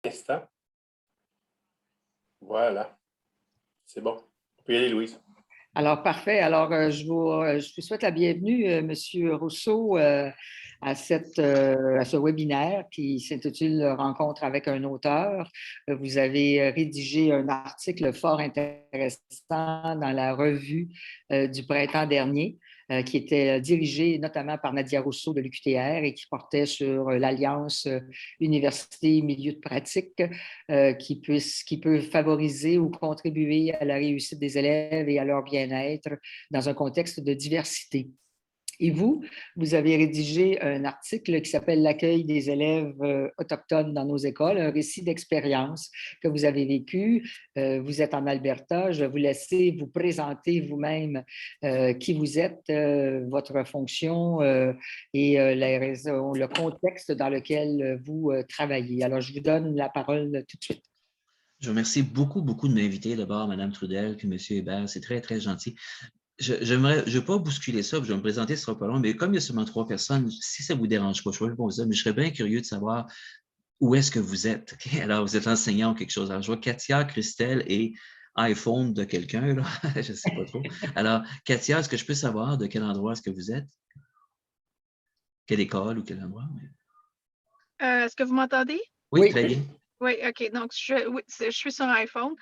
Instant. Voilà. C'est bon. On peut y aller, Louise. Alors, parfait. Alors, je vous souhaite la bienvenue, Monsieur Rousseau, à ce webinaire qui s'intitule Rencontre avec un auteur. Vous avez rédigé un article fort intéressant dans la revue du printemps dernier, qui était dirigé notamment par Nadia Rousseau de l'UQTR et qui portait sur l'alliance université-milieu de pratique qui peut favoriser ou contribuer à la réussite des élèves et à leur bien-être dans un contexte de diversité. Et vous avez rédigé un article qui s'appelle L'accueil des élèves autochtones dans nos écoles, un récit d'expérience que vous avez vécu. Vous êtes en Alberta. Je vais vous laisser vous présenter vous-même qui vous êtes, votre fonction et les raisons, le contexte dans lequel vous travaillez. Alors, je vous donne la parole tout de suite. Je vous remercie beaucoup, beaucoup de m'inviter d'abord, Mme Trudel, puis M. Hébert. C'est très, très gentil. Je ne vais pas bousculer ça, puis je vais me présenter, ce ne sera pas long, mais comme il y a seulement 3 personnes, si ça ne vous dérange pas, je ne sais pas ça, mais je serais bien curieux de savoir où est-ce que vous êtes. Okay? Alors, vous êtes enseignant ou quelque chose. Alors, je vois Katia, Christelle et iPhone de quelqu'un, là. Je ne sais pas trop. Alors, Katia, est-ce que je peux savoir de quel endroit est-ce que vous êtes? Quelle école ou quel endroit? Est-ce que vous m'entendez? Oui, très bien. Oui, OK. Donc, je suis sur iPhone.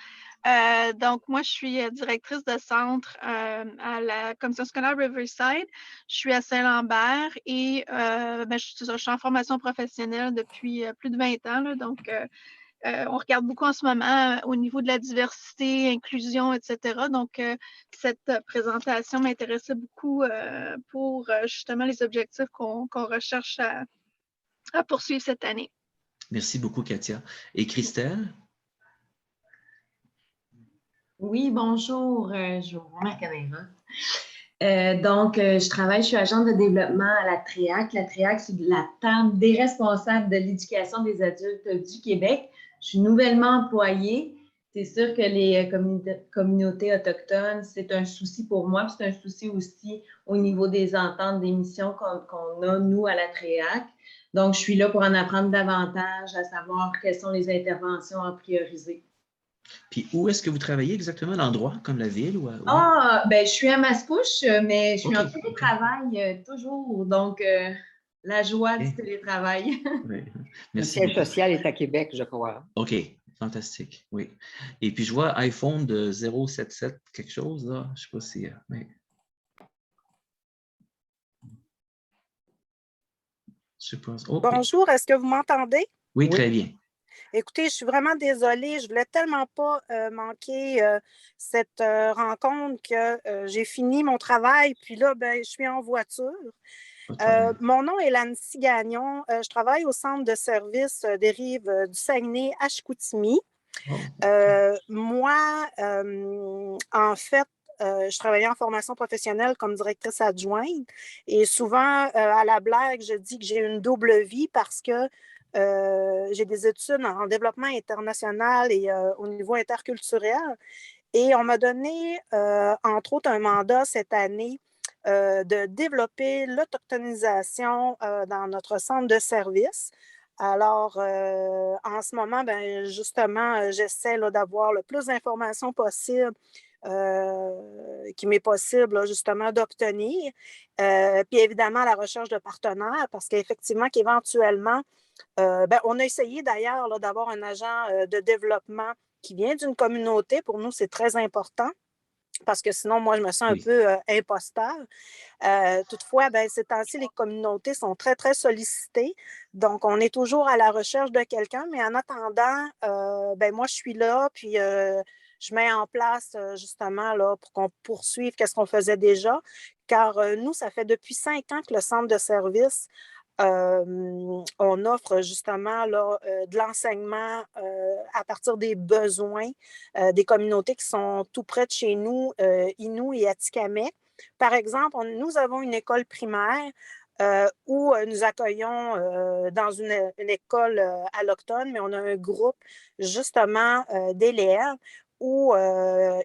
Donc, moi, je suis directrice de centre à la commission scolaire Riverside. Je suis à Saint-Lambert et je suis en formation professionnelle depuis plus de 20 ans. Là, donc, on regarde beaucoup en ce moment au niveau de la diversité, inclusion, etc. Donc, cette présentation m'intéressait beaucoup pour justement les objectifs qu'on recherche à poursuivre cette année. Merci beaucoup, Katia. Et Christelle? Oui, bonjour. Je vois ma caméra. Je suis agente de développement à la TREAC. La TREAC, c'est la Table des responsables de l'éducation des adultes du Québec. Je suis nouvellement employée. C'est sûr que les communautés autochtones, c'est un souci pour moi, puis c'est un souci aussi au niveau des ententes, des missions qu'on a, nous, à la TREAC. Donc, je suis là pour en apprendre davantage, à savoir quelles sont les interventions à prioriser. Puis, où est-ce que vous travaillez exactement? L'endroit, comme la ville? Je suis à Mascouche, mais je suis en télétravail toujours. Donc, la joie du télétravail. Oui. Merci. Le siège social est à Québec, je crois. OK, fantastique, oui. Et puis, je vois iPhone de 077 quelque chose, là. Je ne sais pas si... Mais... Je pense... Okay. Bonjour, est-ce que vous m'entendez? Oui, très bien. Écoutez, je suis vraiment désolée. Je voulais tellement pas manquer cette rencontre que j'ai fini mon travail. Puis là, je suis en voiture. Mon nom est Lancy Gagnon. Je travaille au centre de service des rives du Saguenay à Chicoutimi. Moi, en fait, je travaillais en formation professionnelle comme directrice adjointe et souvent, à la blague, je dis que j'ai une double vie parce que j'ai des études en développement international et au niveau interculturel. Et on m'a donné, entre autres, un mandat cette année de développer l'autochtonisation dans notre centre de service. Alors, en ce moment, justement, j'essaie d'avoir le plus d'informations possible qui m'est possible là, justement d'obtenir. Puis évidemment, la recherche de partenaires, parce qu'effectivement, qu'éventuellement, on a essayé d'ailleurs d'avoir un agent de développement qui vient d'une communauté. Pour nous, c'est très important parce que sinon, moi, je me sens un peu imposteur. Toutefois, ces temps-ci, les communautés sont très, très sollicitées. Donc, on est toujours à la recherche de quelqu'un, mais en attendant, moi, je suis là, puis je mets en place justement là, pour qu'on poursuive ce qu'on faisait déjà. Car nous, ça fait depuis 5 ans que le centre de service on offre justement là, de l'enseignement à partir des besoins des communautés qui sont tout près de chez nous, Innu et Atikamekw. Par exemple, nous avons une école primaire où nous accueillons dans une école allochtone, mais on a un groupe justement d'élèves où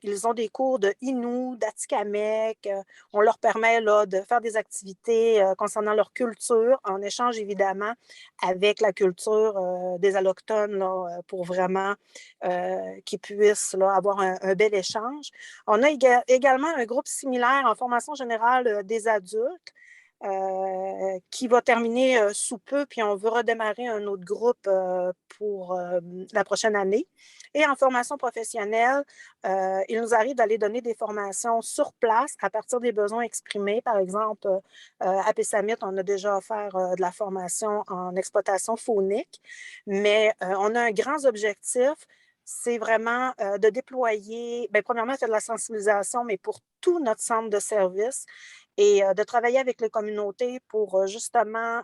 ils ont des cours de Innu, d'Atikamekw. On leur permet là, de faire des activités concernant leur culture, en échange évidemment avec la culture des Allochtones là, pour vraiment qu'ils puissent là, avoir un bel échange. On a également un groupe similaire en formation générale des adultes qui va terminer sous peu, puis on veut redémarrer un autre groupe pour la prochaine année. Et en formation professionnelle, il nous arrive d'aller donner des formations sur place à partir des besoins exprimés. Par exemple, à Pessamit, on a déjà offert de la formation en exploitation faunique, mais on a un grand objectif, c'est vraiment de déployer, bien, premièrement, c'est de la sensibilisation, mais pour tout notre centre de service, et de travailler avec les communautés pour justement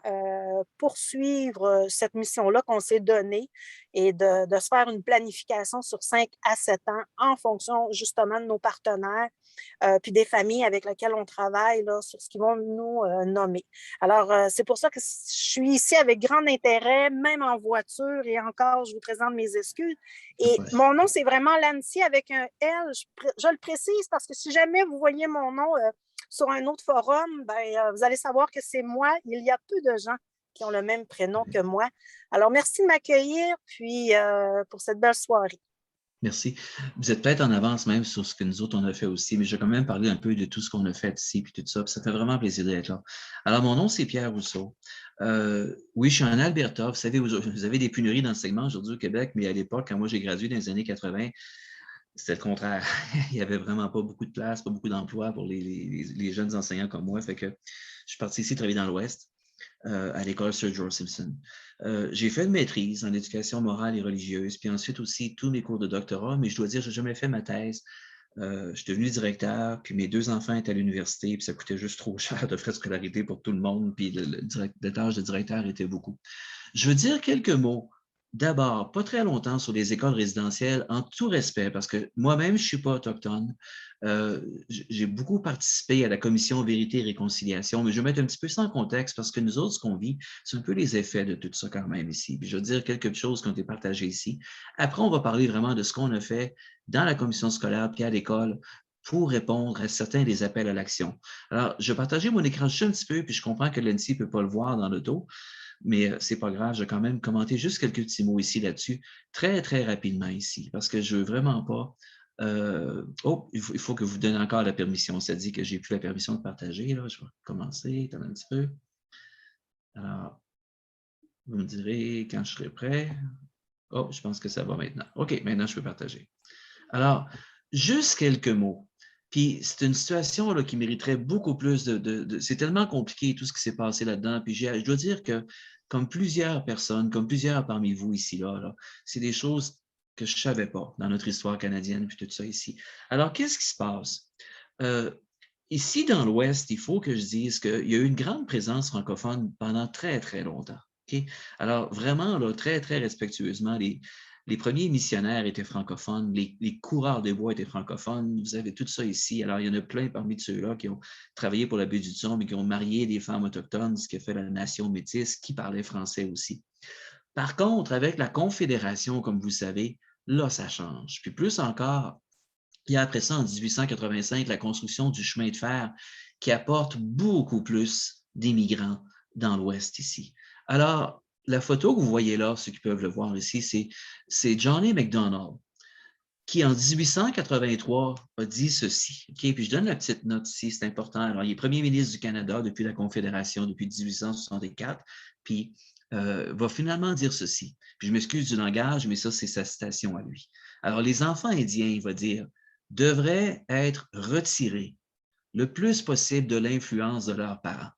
poursuivre cette mission-là qu'on s'est donnée et de se faire une planification sur 5 à 7 ans en fonction justement de nos partenaires puis des familles avec lesquelles on travaille là, sur ce qu'ils vont nous nommer. Alors, c'est pour ça que je suis ici avec grand intérêt, même en voiture, et encore, je vous présente mes excuses. Et mon nom, c'est vraiment Lancy avec un L. Je le précise parce que si jamais vous voyez mon nom sur un autre forum, ben, vous allez savoir que c'est moi. Il y a peu de gens qui ont le même prénom que moi. Alors, merci de m'accueillir, puis pour cette belle soirée. Merci. Vous êtes peut-être en avance même sur ce que nous autres, on a fait aussi, mais je vais quand même parler un peu de tout ce qu'on a fait ici, puis tout ça, puis ça fait vraiment plaisir d'être là. Alors, mon nom, c'est Pierre Rousseau. Oui, je suis en Alberta. Vous savez, vous avez des pénuries d'enseignement aujourd'hui au Québec, mais à l'époque, quand moi j'ai gradué dans les années 80, c'était le contraire. Il n'y avait vraiment pas beaucoup de place, pas beaucoup d'emplois pour les jeunes enseignants comme moi. Fait que je suis parti ici travailler dans l'Ouest, à l'école Sir George Simpson. J'ai fait une maîtrise en éducation morale et religieuse, puis ensuite aussi tous mes cours de doctorat, mais je dois dire, je n'ai jamais fait ma thèse. Je suis devenu directeur, puis mes 2 enfants étaient à l'université, puis ça coûtait juste trop cher de frais de scolarité pour tout le monde, puis le tâche de directeur était beaucoup. Je veux dire quelques mots. D'abord, pas très longtemps sur les écoles résidentielles, en tout respect, parce que moi-même, je ne suis pas autochtone. J'ai beaucoup participé à la commission Vérité et Réconciliation, mais je vais mettre un petit peu ça en contexte parce que nous autres, ce qu'on vit, c'est un peu les effets de tout ça quand même ici. Puis je veux dire quelque chose qui ont été partagées ici. Après, on va parler vraiment de ce qu'on a fait dans la commission scolaire puis à l'école pour répondre à certains des appels à l'action. Alors, je vais partager mon écran juste un petit peu, puis je comprends que Lancy ne peut pas le voir dans l'auto. Mais ce n'est pas grave, je vais quand même commenter juste quelques petits mots ici là-dessus, très, très rapidement ici, parce que je ne veux vraiment pas... il faut que vous donniez encore la permission. Ça dit que je n'ai plus la permission de partager. Là. Je vais commencer, attendez un petit peu. Alors, vous me direz quand je serai prêt. Oh, je pense que ça va maintenant. OK, maintenant je peux partager. Alors, juste quelques mots. Puis c'est une situation là, qui mériterait beaucoup plus c'est tellement compliqué tout ce qui s'est passé là-dedans. Puis je dois dire que comme plusieurs personnes, comme plusieurs parmi vous ici, là, c'est des choses que je ne savais pas dans notre histoire canadienne, puis tout ça ici. Alors, qu'est-ce qui se passe? Ici, dans l'Ouest, il faut que je dise qu'il y a eu une grande présence francophone pendant très, très longtemps. Okay? Alors, vraiment, là, très, très respectueusement, les premiers missionnaires étaient francophones, les coureurs des bois étaient francophones, vous avez tout ça ici. Alors, il y en a plein parmi ceux-là qui ont travaillé pour la baie du Thon, mais qui ont marié des femmes autochtones, ce qui a fait la nation métisse, qui parlait français aussi. Par contre, avec la Confédération, comme vous savez, là, ça change. Puis plus encore, il y a après ça, en 1885, la construction du chemin de fer qui apporte beaucoup plus d'immigrants dans l'Ouest ici. Alors, la photo que vous voyez là, ceux qui peuvent le voir ici, c'est Johnny MacDonald, qui en 1883 a dit ceci. Okay? Puis je donne la petite note ici, c'est important. Alors, il est premier ministre du Canada depuis la Confédération, depuis 1864, puis va finalement dire ceci. Puis je m'excuse du langage, mais ça, c'est sa citation à lui. Alors, les enfants indiens, il va dire, devraient être retirés le plus possible de l'influence de leurs parents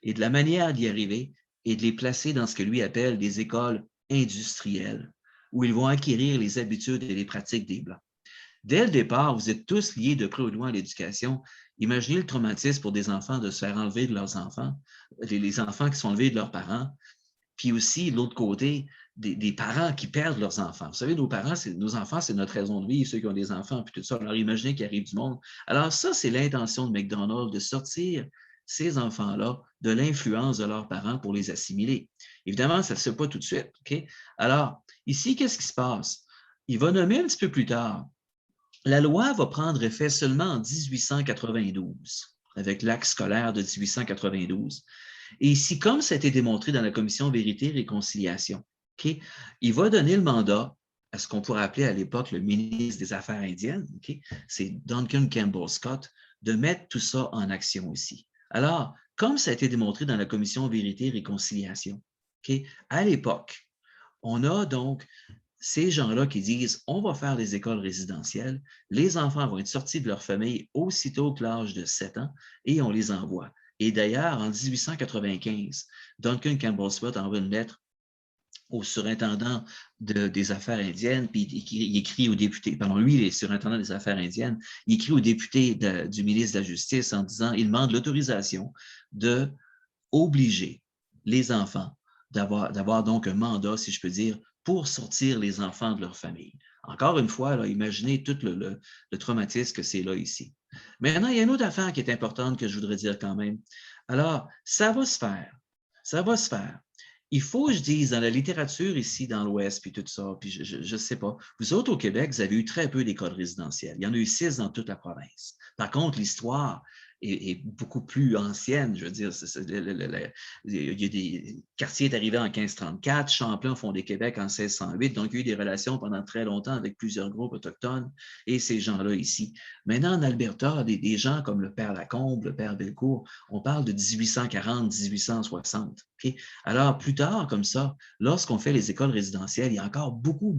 et de la manière d'y arriver et de les placer dans ce que lui appelle des écoles industrielles où ils vont acquérir les habitudes et les pratiques des Blancs. Dès le départ, vous êtes tous liés de près ou de loin à l'éducation. Imaginez le traumatisme pour des enfants de se faire enlever de leurs enfants, les enfants qui sont enlevés de leurs parents, puis aussi, de l'autre côté, des parents qui perdent leurs enfants. Vous savez, nos enfants, c'est notre raison de vivre, ceux qui ont des enfants, puis tout ça. Alors, imaginez qu'il arrive du monde. Alors, ça, c'est l'intention de MacDonald, de sortir ces enfants-là de l'influence de leurs parents pour les assimiler. Évidemment, ça ne se fait pas tout de suite. Okay? Alors, ici, qu'est-ce qui se passe? Il va nommer un petit peu plus tard La loi va prendre effet seulement en 1892, avec l'acte scolaire de 1892. Et ici, comme ça a été démontré dans la commission Vérité et Réconciliation, okay, il va donner le mandat à ce qu'on pourrait appeler à l'époque le ministre des Affaires indiennes, okay, c'est Duncan Campbell Scott, de mettre tout ça en action aussi. Alors, comme ça a été démontré dans la commission Vérité et Réconciliation, okay, à l'époque, on a donc ces gens-là qui disent on va faire des écoles résidentielles, les enfants vont être sortis de leur famille aussitôt que l'âge de 7 ans et on les envoie. Et d'ailleurs, en 1895, Duncan Campbell Scott envoie une lettre au surintendant des affaires indiennes, puis il écrit au député, pardon, lui, il est surintendant des affaires indiennes, il écrit au député du ministre de la Justice en disant, il demande l'autorisation d'obliger les enfants d'avoir donc un mandat, si je peux dire, pour sortir les enfants de leur famille. Encore une fois, là, imaginez tout le traumatisme que c'est là ici. Maintenant, il y a une autre affaire qui est importante que je voudrais dire quand même. Alors, ça va se faire. Ça va se faire. Il faut que je dise, dans la littérature ici, dans l'Ouest, puis tout ça, puis je ne sais pas, vous autres au Québec, vous avez eu très peu d'écoles résidentielles. Il y en a eu 6 dans toute la province. Par contre, l'histoire est beaucoup plus ancienne. Je veux dire, il y a des quartiers arrivés en 1534, Champlain fondé Québec en 1608, donc il y a eu des relations pendant très longtemps avec plusieurs groupes autochtones et ces gens-là ici. Maintenant, en Alberta, des gens comme le père Lacombe, le père Bellecourt, on parle de 1840, 1860. Okay? Alors, plus tard, comme ça, lorsqu'on fait les écoles résidentielles, il y a encore beaucoup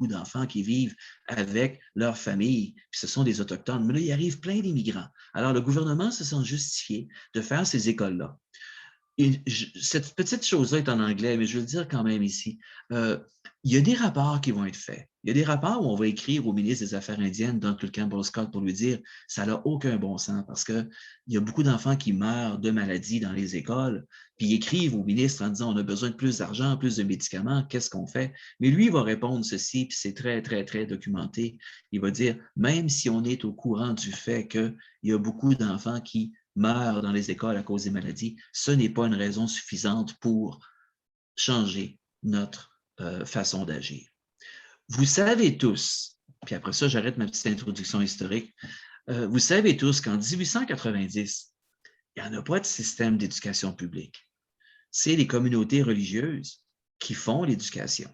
d'enfants qui vivent avec leur famille, puis ce sont des Autochtones. Mais là, il arrive plein d'immigrants. Alors, le gouvernement se sent justifié de faire ces écoles-là. Et cette petite chose-là est en anglais, mais je veux le dire quand même ici. Il y a des rapports qui vont être faits. Il y a des rapports où on va écrire au ministre des Affaires indiennes, Duncan Campbell Scott, pour lui dire « ça n'a aucun bon sens parce qu'il y a beaucoup d'enfants qui meurent de maladies dans les écoles, puis ils écrivent au ministre en disant « on a besoin de plus d'argent, plus de médicaments, qu'est-ce qu'on fait? » Mais lui, il va répondre ceci, puis c'est très, très, très documenté. Il va dire « même si on est au courant du fait qu'il y a beaucoup d'enfants qui meurent dans les écoles à cause des maladies, ce n'est pas une raison suffisante pour changer notre façon d'agir. » Vous savez tous, puis après ça, j'arrête ma petite introduction historique, vous savez tous qu'en 1890, il n'y en a pas de système d'éducation publique. C'est les communautés religieuses qui font l'éducation.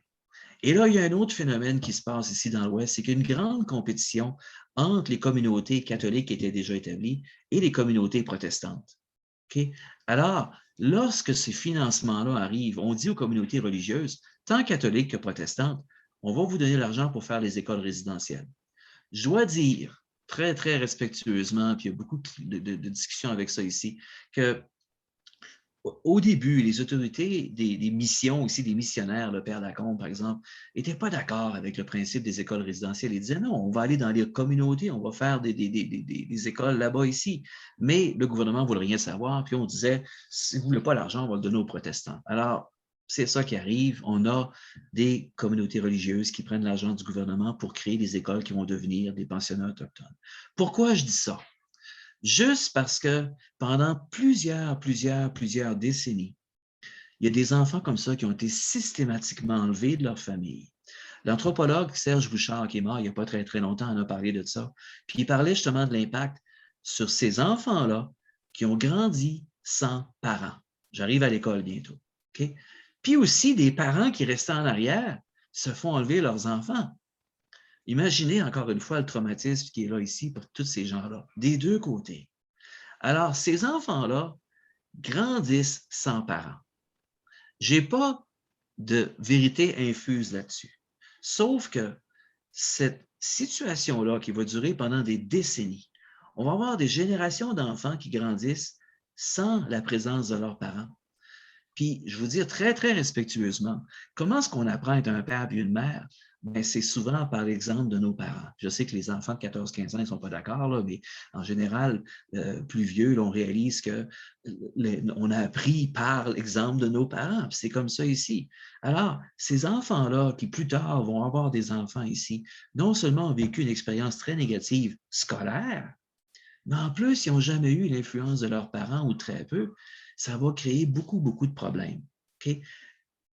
Et là, il y a un autre phénomène qui se passe ici dans l'Ouest, c'est qu'il y a une grande compétition entre les communautés catholiques qui étaient déjà établies et les communautés protestantes. Okay? Alors, lorsque ces financements-là arrivent, on dit aux communautés religieuses, tant catholiques que protestantes, on va vous donner l'argent pour faire les écoles résidentielles. Je dois dire, très, très respectueusement, puis il y a beaucoup de discussions avec ça ici, que au début, les autorités des missions, aussi des missionnaires, le père Lacombe, par exemple, n'étaient pas d'accord avec le principe des écoles résidentielles. Ils disaient non, on va aller dans les communautés, on va faire des écoles là-bas, ici. Mais le gouvernement ne voulait rien savoir, puis on disait, si vous ne voulez pas l'argent, on va le donner aux protestants. Alors, c'est ça qui arrive. On a des communautés religieuses qui prennent l'argent du gouvernement pour créer des écoles qui vont devenir des pensionnats autochtones. Pourquoi je dis ça? Juste parce que pendant plusieurs décennies, il y a des enfants comme ça qui ont été systématiquement enlevés de leur famille. L'anthropologue Serge Bouchard, qui est mort il n'y a pas très, très longtemps, en a parlé de ça. Puis il parlait justement de l'impact sur ces enfants-là qui ont grandi sans parents. J'arrive à l'école bientôt. Okay? Puis aussi des parents qui restaient en arrière se font enlever leurs enfants. Imaginez encore une fois le traumatisme qui est là ici pour tous ces gens-là, des deux côtés. Alors, ces enfants-là grandissent sans parents. Je n'ai pas de vérité infuse là-dessus. Sauf que cette situation-là qui va durer pendant des décennies, on va avoir des générations d'enfants qui grandissent sans la présence de leurs parents. Puis, je vous dis très, très respectueusement, comment est-ce qu'on apprend à être un père et une mère? Bien, c'est souvent par l'exemple de nos parents. Je sais que les enfants de 14-15 ans ne sont pas d'accord, là, mais en général, plus vieux, là, on réalise qu'on a appris par l'exemple de nos parents. C'est comme ça ici. Alors, ces enfants-là, qui plus tard vont avoir des enfants ici, non seulement ont vécu une expérience très négative scolaire, mais en plus, ils n'ont jamais eu l'influence de leurs parents ou très peu. Ça va créer beaucoup de problèmes. Okay?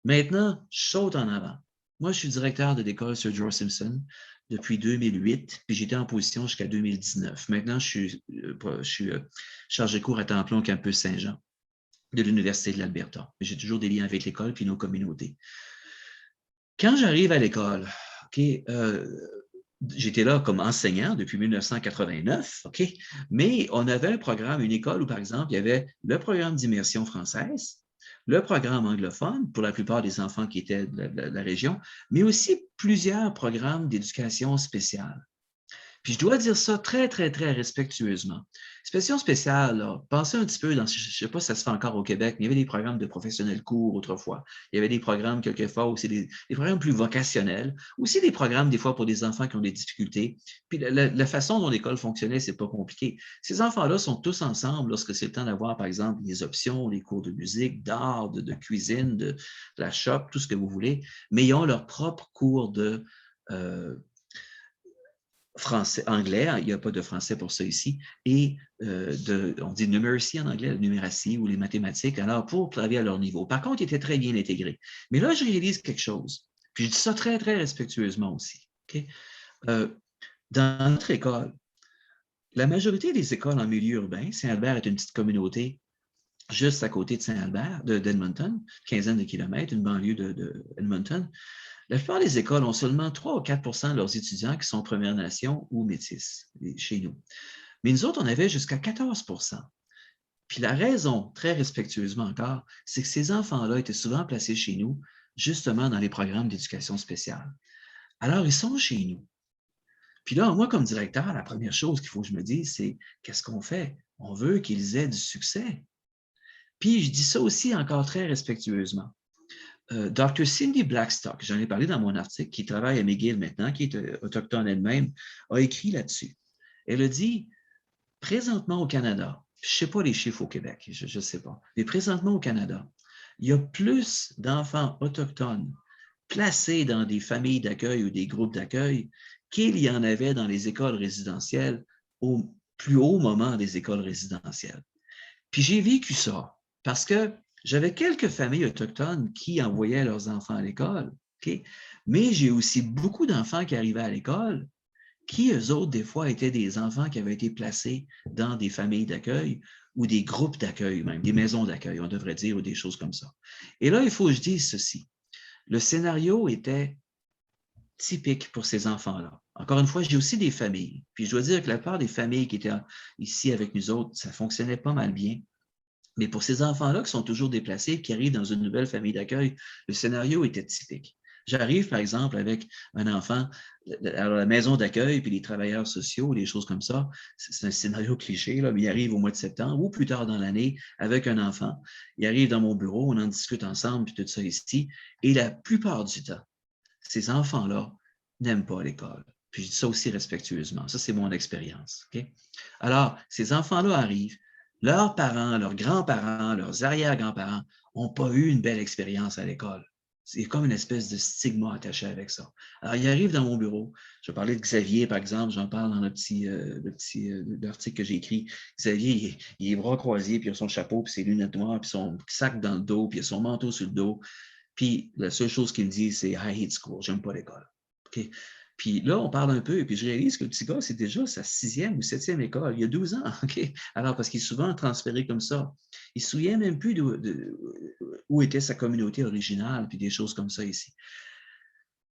Maintenant, je saute en avant. Moi, je suis directeur de l'école Sir George Simpson depuis 2008, puis j'étais en position jusqu'à 2019. Maintenant, je suis chargé de cours à temps plein au campus Saint-Jean de l'Université de l'Alberta. J'ai toujours des liens avec l'école puis nos communautés. Quand j'arrive à l'école, j'étais là comme enseignant depuis 1989, mais on avait un programme, une école où, par exemple, il y avait le programme d'immersion française, le programme anglophone pour la plupart des enfants qui étaient de la région, mais aussi plusieurs programmes d'éducation spéciale. Puis je dois dire ça très, très, très respectueusement. Éducation spéciale, là, pensez un petit peu, je ne sais pas si ça se fait encore au Québec, mais il y avait des programmes de professionnels courts autrefois. Il y avait des programmes quelquefois aussi, des programmes plus vocationnels, aussi des programmes des fois pour des enfants qui ont des difficultés. Puis la façon dont l'école fonctionnait, c'est pas compliqué. Ces enfants-là sont tous ensemble lorsque c'est le temps d'avoir, par exemple, des options, des cours de musique, d'art, de cuisine, de la shop, tout ce que vous voulez, mais ils ont leur propre cours de français, anglais, il n'y a pas de français pour ça ici, et on dit numeracy en anglais, la numératie ou les mathématiques, alors pour travailler à leur niveau. Par contre, ils étaient très bien intégrés. Mais là, je réalise quelque chose, puis je dis ça très, très respectueusement aussi. Dans notre école, la majorité des écoles en milieu urbain, Saint-Albert est une petite communauté juste à côté de Saint-Albert, d'Edmonton, quinzaine de kilomètres, une banlieue de Edmonton. La plupart des écoles ont seulement 3 ou 4 de leurs étudiants qui sont Premières Nations ou métis chez nous. Mais nous autres, on avait jusqu'à 14 %. Puis la raison, très respectueusement encore, c'est que ces enfants-là étaient souvent placés chez nous, justement dans les programmes d'éducation spéciale. Alors, ils sont chez nous. Puis là, moi, comme directeur, la première chose qu'il faut que je me dise, c'est qu'est-ce qu'on fait? On veut qu'ils aient du succès. Puis je dis ça aussi encore très respectueusement. Dr. Cindy Blackstock, j'en ai parlé dans mon article, qui travaille à McGill maintenant, qui est autochtone elle-même, a écrit là-dessus. Elle a dit, présentement au Canada, je ne sais pas les chiffres au Québec, je ne sais pas, mais présentement au Canada, il y a plus d'enfants autochtones placés dans des familles d'accueil ou des groupes d'accueil qu'il y en avait dans les écoles résidentielles au plus haut moment des écoles résidentielles. Puis j'ai vécu ça parce que j'avais quelques familles autochtones qui envoyaient leurs enfants à l'école, mais j'ai aussi beaucoup d'enfants qui arrivaient à l'école qui, eux autres, des fois, étaient des enfants qui avaient été placés dans des familles d'accueil ou des groupes d'accueil, même des maisons d'accueil, on devrait dire, ou des choses comme ça. Et là, il faut que je dise ceci. Le scénario était typique pour ces enfants-là. Encore une fois, j'ai aussi des familles. Puis je dois dire que la plupart des familles qui étaient ici avec nous autres, ça fonctionnait pas mal bien. Mais pour ces enfants-là qui sont toujours déplacés, qui arrivent dans une nouvelle famille d'accueil, le scénario était typique. J'arrive, par exemple, avec un enfant à la maison d'accueil, puis les travailleurs sociaux, des choses comme ça. C'est un scénario cliché, là, mais il arrive au mois de septembre ou plus tard dans l'année avec un enfant. Il arrive dans mon bureau, on en discute ensemble, puis tout ça ici. Et la plupart du temps, ces enfants-là n'aiment pas l'école. Puis je dis ça aussi respectueusement. Ça, c'est mon expérience. Alors, ces enfants-là arrivent. Leurs parents, leurs grands-parents, leurs arrière-grands-parents n'ont pas eu une belle expérience à l'école. C'est comme une espèce de stigma attaché avec ça. Alors, ils arrivent dans mon bureau. Je vais parler de Xavier, par exemple. J'en parle dans l'article que j'ai écrit. Xavier, il est bras croisés, puis il a son chapeau, puis ses lunettes noires, puis son sac dans le dos, puis il a son manteau sur le dos. Puis la seule chose qu'il me dit, c'est « I hate school, j'aime pas l'école ». Puis là, on parle un peu, et puis je réalise que le petit gars, c'est déjà sa 6e ou 7e école, il y a 12 ans. Alors, parce qu'il est souvent transféré comme ça. Il ne se souvient même plus où était sa communauté originale, puis des choses comme ça ici.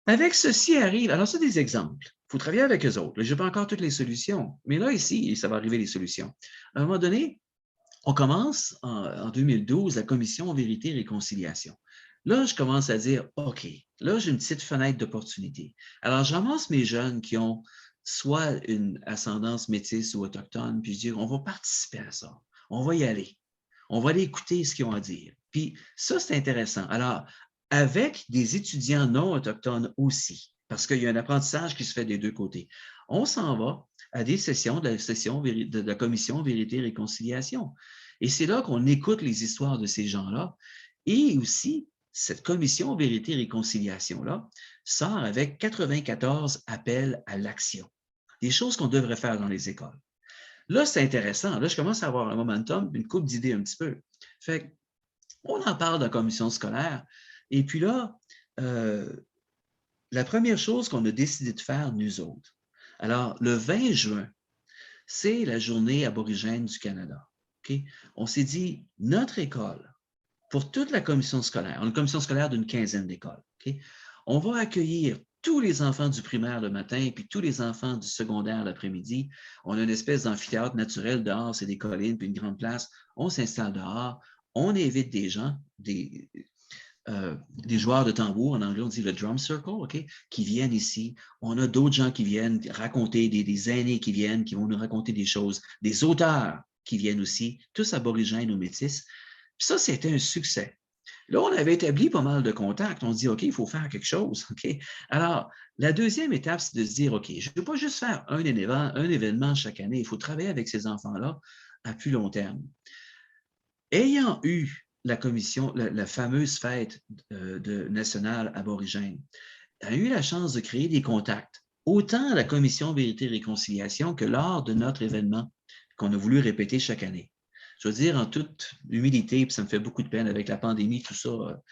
Avec ceci arrive, alors c'est des exemples. Il faut travailler avec eux autres. Je n'ai pas encore toutes les solutions, mais là, ici, ça va arriver les solutions. À un moment donné, on commence en 2012 la commission Vérité et Réconciliation. Là, je commence à dire, OK, là, j'ai une petite fenêtre d'opportunité. Alors, je ramasse mes jeunes qui ont soit une ascendance métisse ou autochtone, puis je dis, on va participer à ça. On va y aller. On va aller écouter ce qu'ils ont à dire. Puis ça, c'est intéressant. Alors, avec des étudiants non autochtones aussi, parce qu'il y a un apprentissage qui se fait des deux côtés, on s'en va à des sessions de la commission Vérité et Réconciliation. Et c'est là qu'on écoute les histoires de ces gens-là. Et aussi, cette commission Vérité et Réconciliation-là sort avec 94 appels à l'action, des choses qu'on devrait faire dans les écoles. Là, c'est intéressant. Là, je commence à avoir un momentum, une couple d'idées un petit peu. Fait on en parle de la commission scolaire. Et puis là, la première chose qu'on a décidé de faire, nous autres, alors le 20 juin, c'est la journée aborigène du Canada. Okay? On s'est dit, notre école, pour toute la commission scolaire, on a une commission scolaire d'une 15aine d'écoles, okay? On va accueillir tous les enfants du primaire le matin, puis tous les enfants du secondaire l'après-midi. On a une espèce d'amphithéâtre naturel dehors, c'est des collines, puis une grande place. On s'installe dehors, on invite des gens, des joueurs de tambour, en anglais on dit le drum circle, okay, qui viennent ici. On a d'autres gens qui viennent raconter, des aînés qui viennent, qui vont nous raconter des choses, des auteurs qui viennent aussi, tous aborigènes ou métis. Puis ça, c'était un succès. Là, on avait établi pas mal de contacts. On se dit, OK, il faut faire quelque chose. Okay? Alors, la deuxième étape, c'est de se dire, OK, je ne veux pas juste faire un événement chaque année. Il faut travailler avec ces enfants-là à plus long terme. Ayant eu la commission, la fameuse fête nationale aborigène, a eu la chance de créer des contacts, autant à la commission Vérité et Réconciliation que lors de notre événement qu'on a voulu répéter chaque année. Je veux dire, en toute humilité, puis ça me fait beaucoup de peine avec la pandémie, tout ça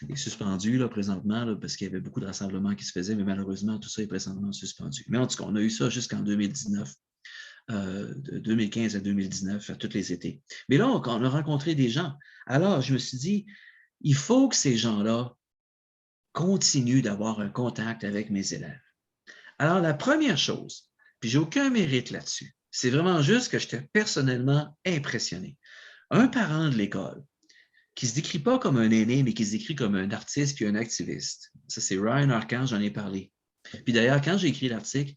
est suspendu là, présentement, là, parce qu'il y avait beaucoup de rassemblements qui se faisaient, mais malheureusement, tout ça est présentement suspendu. Mais en tout cas, on a eu ça jusqu'en 2019. De 2015 à 2019, à tous les étés. Mais là, on a rencontré des gens. Alors, je me suis dit, il faut que ces gens-là continuent d'avoir un contact avec mes élèves. Alors, la première chose, puis j'ai aucun mérite là-dessus, c'est vraiment juste que j'étais personnellement impressionné. Un parent de l'école qui ne se décrit pas comme un aîné, mais qui se décrit comme un artiste puis un activiste. Ça, c'est Ryan Arcand, j'en ai parlé. Puis d'ailleurs, quand j'ai écrit l'article,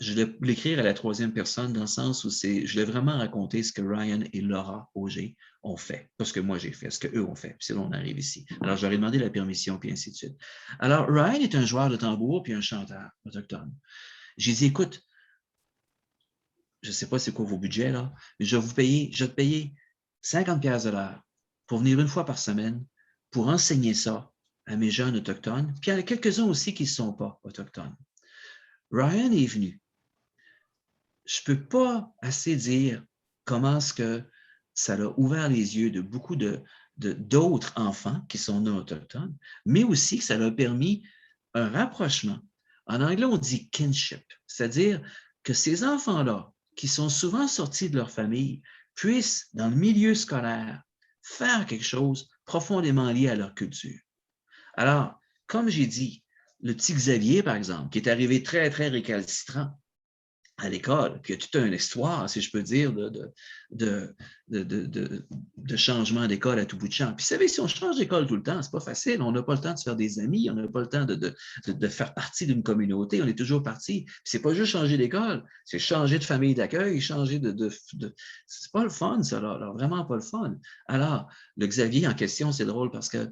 je vais l'écrire à la troisième personne dans le sens où je vais vraiment raconter ce que Ryan et Laura Auger ont fait, pas ce que moi j'ai fait, ce qu'eux ont fait. Puis c'est là on arrive ici. Alors, j'aurais demandé la permission, puis ainsi de suite. Alors, Ryan est un joueur de tambour puis un chanteur autochtone. J'ai dit, écoute, je ne sais pas c'est quoi vos budgets, là, mais je vais te payer 50$ de l'heure pour venir une fois par semaine pour enseigner ça à mes jeunes autochtones, puis à quelques-uns aussi qui ne sont pas autochtones. Ryan est venu. Je ne peux pas assez dire comment est-ce que ça a ouvert les yeux de beaucoup d'autres enfants qui sont non autochtones, mais aussi que ça leur a permis un rapprochement. En anglais, on dit kinship, c'est-à-dire que ces enfants-là, qui sont souvent sortis de leur famille, puissent, dans le milieu scolaire, faire quelque chose profondément lié à leur culture. Alors, comme j'ai dit, le petit Xavier, par exemple, qui est arrivé très, très récalcitrant à l'école, puis il y a toute une histoire, si je peux dire, de changement d'école à tout bout de champ. Puis vous savez, si on change d'école tout le temps, c'est pas facile. On n'a pas le temps de se faire des amis, on n'a pas le temps de faire partie d'une communauté. On est toujours parti. Puis c'est pas juste changer d'école, c'est changer de famille d'accueil, changer c'est pas le fun, ça, là. Alors, vraiment pas le fun. Alors, le Xavier en question, c'est drôle parce que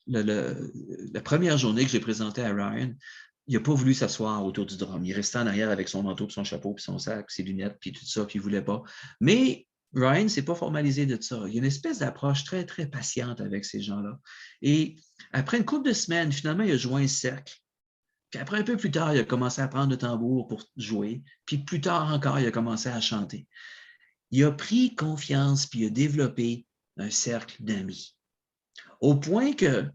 la première journée que j'ai présentée à Ryan, il n'a pas voulu s'asseoir autour du drum. Il restait en arrière avec son manteau, puis son chapeau, puis son sac, puis ses lunettes, puis tout ça, puis il ne voulait pas. Mais Ryan ne s'est pas formalisé de ça. Il y a une espèce d'approche très, très patiente avec ces gens-là. Et après une couple de semaines, finalement, il a joint un cercle. Puis après, un peu plus tard, il a commencé à prendre le tambour pour jouer. Puis plus tard encore, il a commencé à chanter. Il a pris confiance, puis il a développé un cercle d'amis. Au point que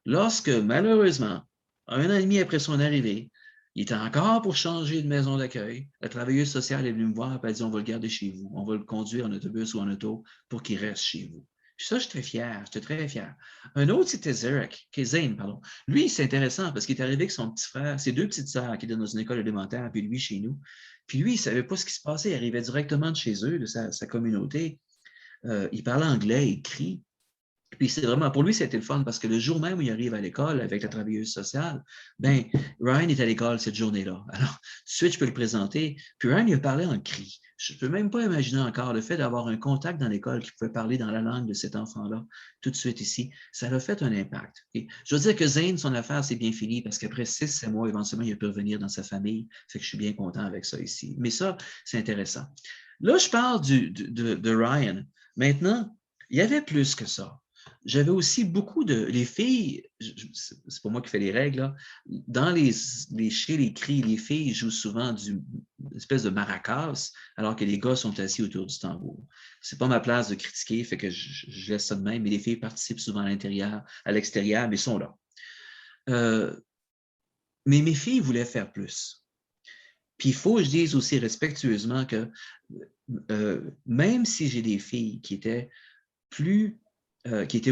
lorsque, malheureusement, 1 an et demi après son arrivée, il était encore pour changer de maison d'accueil. La travailleuse sociale est venue me voir et elle a dit, on va le garder chez vous. On va le conduire en autobus ou en auto pour qu'il reste chez vous. Puis ça, j'étais fier, j'étais très fier. Un autre, c'était Zane, pardon. Lui, c'est intéressant parce qu'il est arrivé avec son petit frère, ses 2 petites sœurs qui étaient dans une école élémentaire, puis lui chez nous. Puis lui, il ne savait pas ce qui se passait. Il arrivait directement de chez eux, de sa communauté. Il parlait anglais, il écrit. Puis c'est vraiment, pour lui, c'était le fun parce que le jour même où il arrive à l'école avec la travailleuse sociale, ben Ryan est à l'école cette journée-là. Alors, tout de suite, je peux le présenter. Puis Ryan, il a parlé en cri. Je ne peux même pas imaginer encore le fait d'avoir un contact dans l'école qui pouvait parler dans la langue de cet enfant-là tout de suite ici. Ça a fait un impact. Et je veux dire que Zane, son affaire, c'est bien fini parce qu'après 6-7 mois, éventuellement, il a pu revenir dans sa famille. Fait que je suis bien content avec ça ici. Mais ça, c'est intéressant. Là, je parle de Ryan. Maintenant, il y avait plus que ça. J'avais aussi beaucoup les filles, c'est pas moi qui fais les règles, là, chez les cris, les filles jouent souvent une espèce de maracas, alors que les gars sont assis autour du tambour. C'est pas ma place de critiquer, fait que je laisse ça de même, mais les filles participent souvent à l'extérieur, mais sont là. Mais mes filles voulaient faire plus. Puis il faut que je dise aussi respectueusement que même si j'ai des filles qui étaient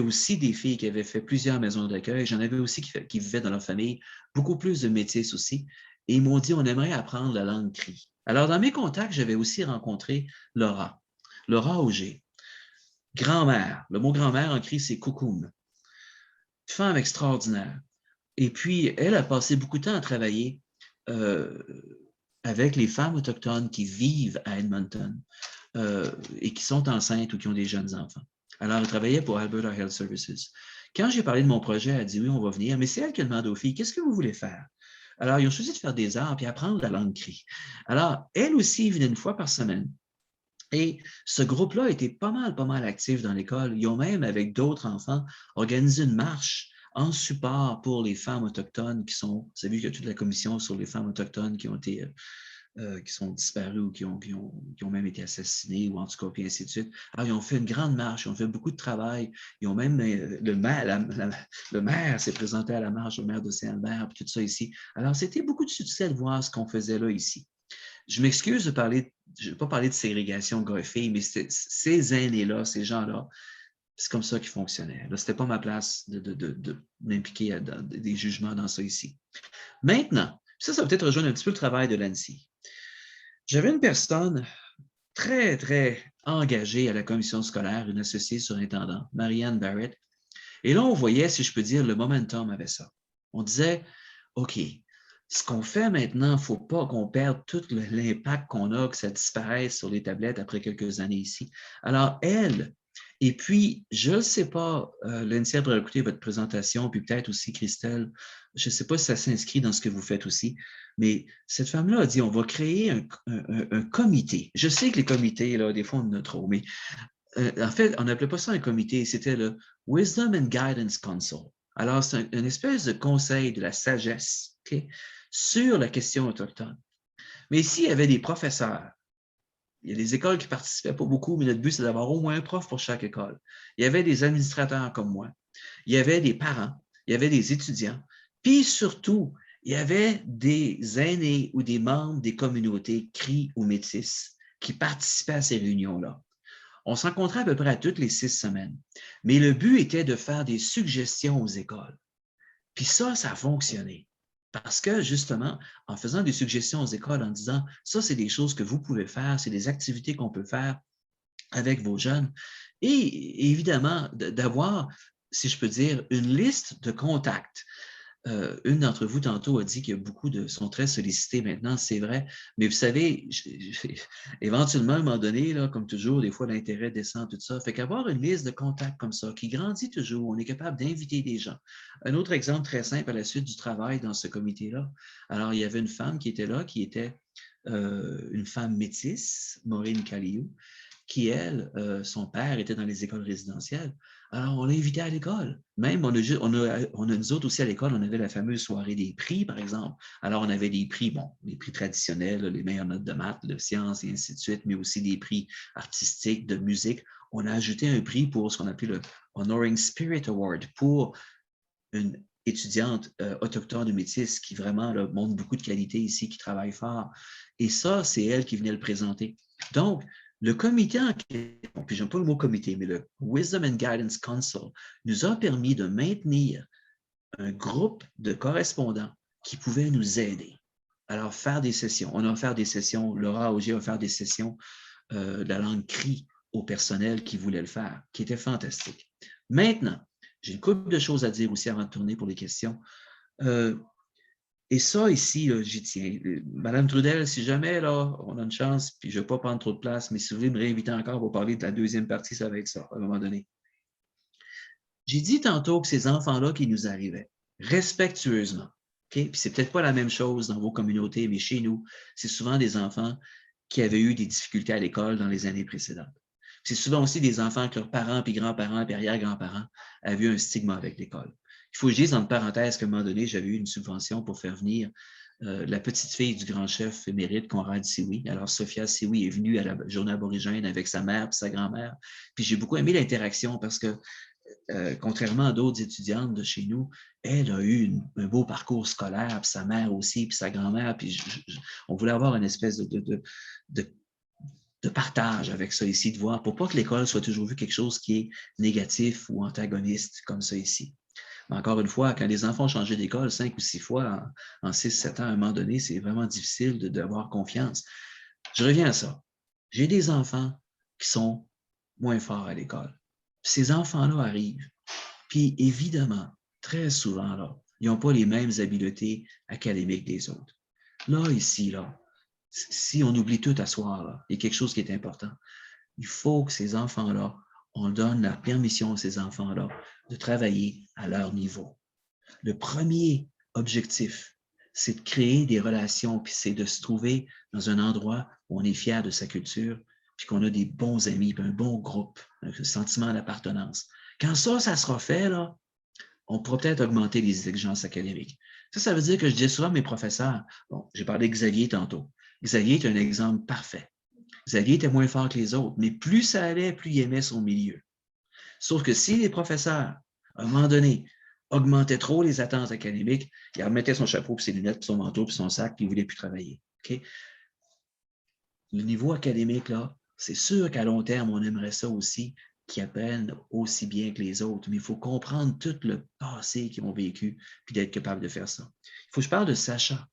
aussi des filles qui avaient fait plusieurs maisons d'accueil, j'en avais aussi qui vivaient dans leur famille, beaucoup plus de métis aussi, et ils m'ont dit, on aimerait apprendre la langue cri. Alors, dans mes contacts, j'avais aussi rencontré Laura Auger, grand-mère. Le mot grand-mère en cri, c'est coucoum. Femme extraordinaire. Et puis, elle a passé beaucoup de temps à travailler avec les femmes autochtones qui vivent à Edmonton et qui sont enceintes ou qui ont des jeunes enfants. Alors, elle travaillait pour Alberta Health Services. Quand j'ai parlé de mon projet, elle a dit, oui, on va venir, mais c'est elle qui a demandé aux filles, qu'est-ce que vous voulez faire? Alors, ils ont choisi de faire des arts et apprendre la langue cri. Alors, elle aussi venait une fois par semaine. Et ce groupe-là était pas mal actif dans l'école. Ils ont même, avec d'autres enfants, organisé une marche en support pour les femmes autochtones qui sont, vous savez qu'il y a toute la commission sur les femmes autochtones qui ont été, qui sont disparues ou qui ont même été assassinées ou en tout cas, puis ainsi de suite. Alors, ils ont fait une grande marche, ils ont fait beaucoup de travail. Ils ont même, le maire s'est présenté à la marche, le maire d'Océan-Albert, puis tout ça ici. Alors, c'était beaucoup de succès de voir ce qu'on faisait là ici. Je m'excuse de parler, je ne vais pas parler de ségrégation gars et filles, mais ces aînés-là, ces gens-là, c'est comme ça qu'ils fonctionnaient. Ce n'était pas ma place de m'impliquer dans des jugements dans ça ici. Maintenant, ça va peut-être rejoindre un petit peu le travail de l'ANSI. J'avais une personne très, très engagée à la commission scolaire, une associée surintendante, Marianne Barrett. Et là, on voyait, si je peux dire, le momentum avait ça. On disait, OK, ce qu'on fait maintenant, il ne faut pas qu'on perde tout l'impact qu'on a, que ça disparaisse sur les tablettes après quelques années ici. Alors, elle, et puis, je ne sais pas, l'ANSI pourrait écouter votre présentation, puis peut-être aussi Christelle, je ne sais pas si ça s'inscrit dans ce que vous faites aussi, mais cette femme-là a dit, on va créer un comité. Je sais que les comités, là, des fois, on en a trop, mais en fait, on n'appelait pas ça un comité, c'était le Wisdom and Guidance Council. Alors, c'est une espèce de conseil de la sagesse, okay, sur la question autochtone. Mais ici, il y avait des professeurs. Il y a des écoles qui ne participaient pas beaucoup, mais notre but, c'est d'avoir au moins un prof pour chaque école. Il y avait des administrateurs comme moi. Il y avait des parents. Il y avait des étudiants. Puis surtout, il y avait des aînés ou des membres des communautés cri ou métis qui participaient à ces réunions-là. On se rencontrait à peu près à toutes les 6 semaines. Mais le but était de faire des suggestions aux écoles. Puis ça a fonctionné. Parce que, justement, en faisant des suggestions aux écoles, en disant, ça, c'est des choses que vous pouvez faire, c'est des activités qu'on peut faire avec vos jeunes. Et évidemment, d'avoir, si je peux dire, une liste de contacts. Une d'entre vous, tantôt, a dit que beaucoup sont très sollicités maintenant, c'est vrai. Mais vous savez, éventuellement, à un moment donné, là, comme toujours, des fois, l'intérêt descend, tout ça. Fait qu'avoir une liste de contacts comme ça, qui grandit toujours, on est capable d'inviter des gens. Un autre exemple très simple à la suite du travail dans ce comité-là. Alors, il y avait une femme qui était là, qui était une femme métisse, Maureen Caliou, qui, elle, son père était dans les écoles résidentielles. Alors, on l'a invité à l'école. Même, on a nous autres aussi à l'école, on avait la fameuse soirée des prix, par exemple. Alors, on avait des prix, bon, les prix traditionnels, les meilleures notes de maths, de sciences et ainsi de suite, mais aussi des prix artistiques, de musique. On a ajouté un prix pour ce qu'on appelle le Honoring Spirit Award pour une étudiante autochtone ou métisse qui vraiment là, montre beaucoup de qualité ici, qui travaille fort. Et ça, c'est elle qui venait le présenter. Donc, le comité en question, puis j'aime pas le mot comité, mais le Wisdom and Guidance Council nous a permis de maintenir un groupe de correspondants qui pouvaient nous aider. Alors, faire des sessions. On a fait des sessions, Laura Auger a fait des sessions de la langue cri au personnel qui voulait le faire, qui était fantastique. Maintenant, j'ai une couple de choses à dire aussi avant de tourner pour les questions. Et ça, ici, là, j'y tiens. Madame Trudel, si jamais là, on a une chance, puis je ne vais pas prendre trop de place, mais si vous voulez me réinviter encore pour parler de la deuxième partie, ça va être ça, à un moment donné. J'ai dit tantôt que ces enfants-là qui nous arrivaient, respectueusement, okay? Puis c'est peut-être pas la même chose dans vos communautés, mais chez nous, c'est souvent des enfants qui avaient eu des difficultés à l'école dans les années précédentes. C'est souvent aussi des enfants que leurs parents, puis grands-parents, puis arrière-grands-parents avaient eu un stigma avec l'école. Il faut que je dise, entre parenthèses, qu'à un moment donné, j'avais eu une subvention pour faire venir la petite fille du grand chef émérite, Conrad Sioui. Alors, Sophia Sioui est venue à la journée aborigène avec sa mère et sa grand-mère. Puis j'ai beaucoup aimé l'interaction parce que contrairement à d'autres étudiantes de chez nous, elle a eu un beau parcours scolaire, puis sa mère aussi, puis sa grand-mère, puis on voulait avoir une espèce de partage avec ça ici, de voir, pour pas que l'école soit toujours vue quelque chose qui est négatif ou antagoniste comme ça ici. Mais encore une fois, quand les enfants ont changé d'école 5 ou 6 fois en 6-7 ans, à un moment donné, c'est vraiment difficile d'avoir confiance. Je reviens à ça. J'ai des enfants qui sont moins forts à l'école. Ces enfants-là arrivent, puis évidemment, très souvent, là, ils n'ont pas les mêmes habiletés académiques des autres. Là, ici, là, si on oublie tout à soir, là, il y a quelque chose qui est important. Il faut que ces enfants-là, on donne la permission à ces enfants-là de travailler à leur niveau. Le premier objectif, c'est de créer des relations, puis c'est de se trouver dans un endroit où on est fier de sa culture, puis qu'on a des bons amis, puis un bon groupe, un sentiment d'appartenance. Quand ça sera fait, là, on pourra peut-être augmenter les exigences académiques. Ça veut dire que je dis souvent à mes professeurs, bon, j'ai parlé de Xavier tantôt. Xavier est un exemple parfait. Xavier était moins fort que les autres, mais plus ça allait, plus il aimait son milieu. Sauf que si les professeurs, à un moment donné, augmentaient trop les attentes académiques, il remettait son chapeau, puis ses lunettes, puis son manteau, puis son sac, puis il ne voulait plus travailler. Okay? Le niveau académique, là, c'est sûr qu'à long terme, on aimerait ça aussi, qu'ils apprennent aussi bien que les autres, mais il faut comprendre tout le passé qu'ils ont vécu, puis d'être capable de faire ça. Il faut que je parle de Sacha.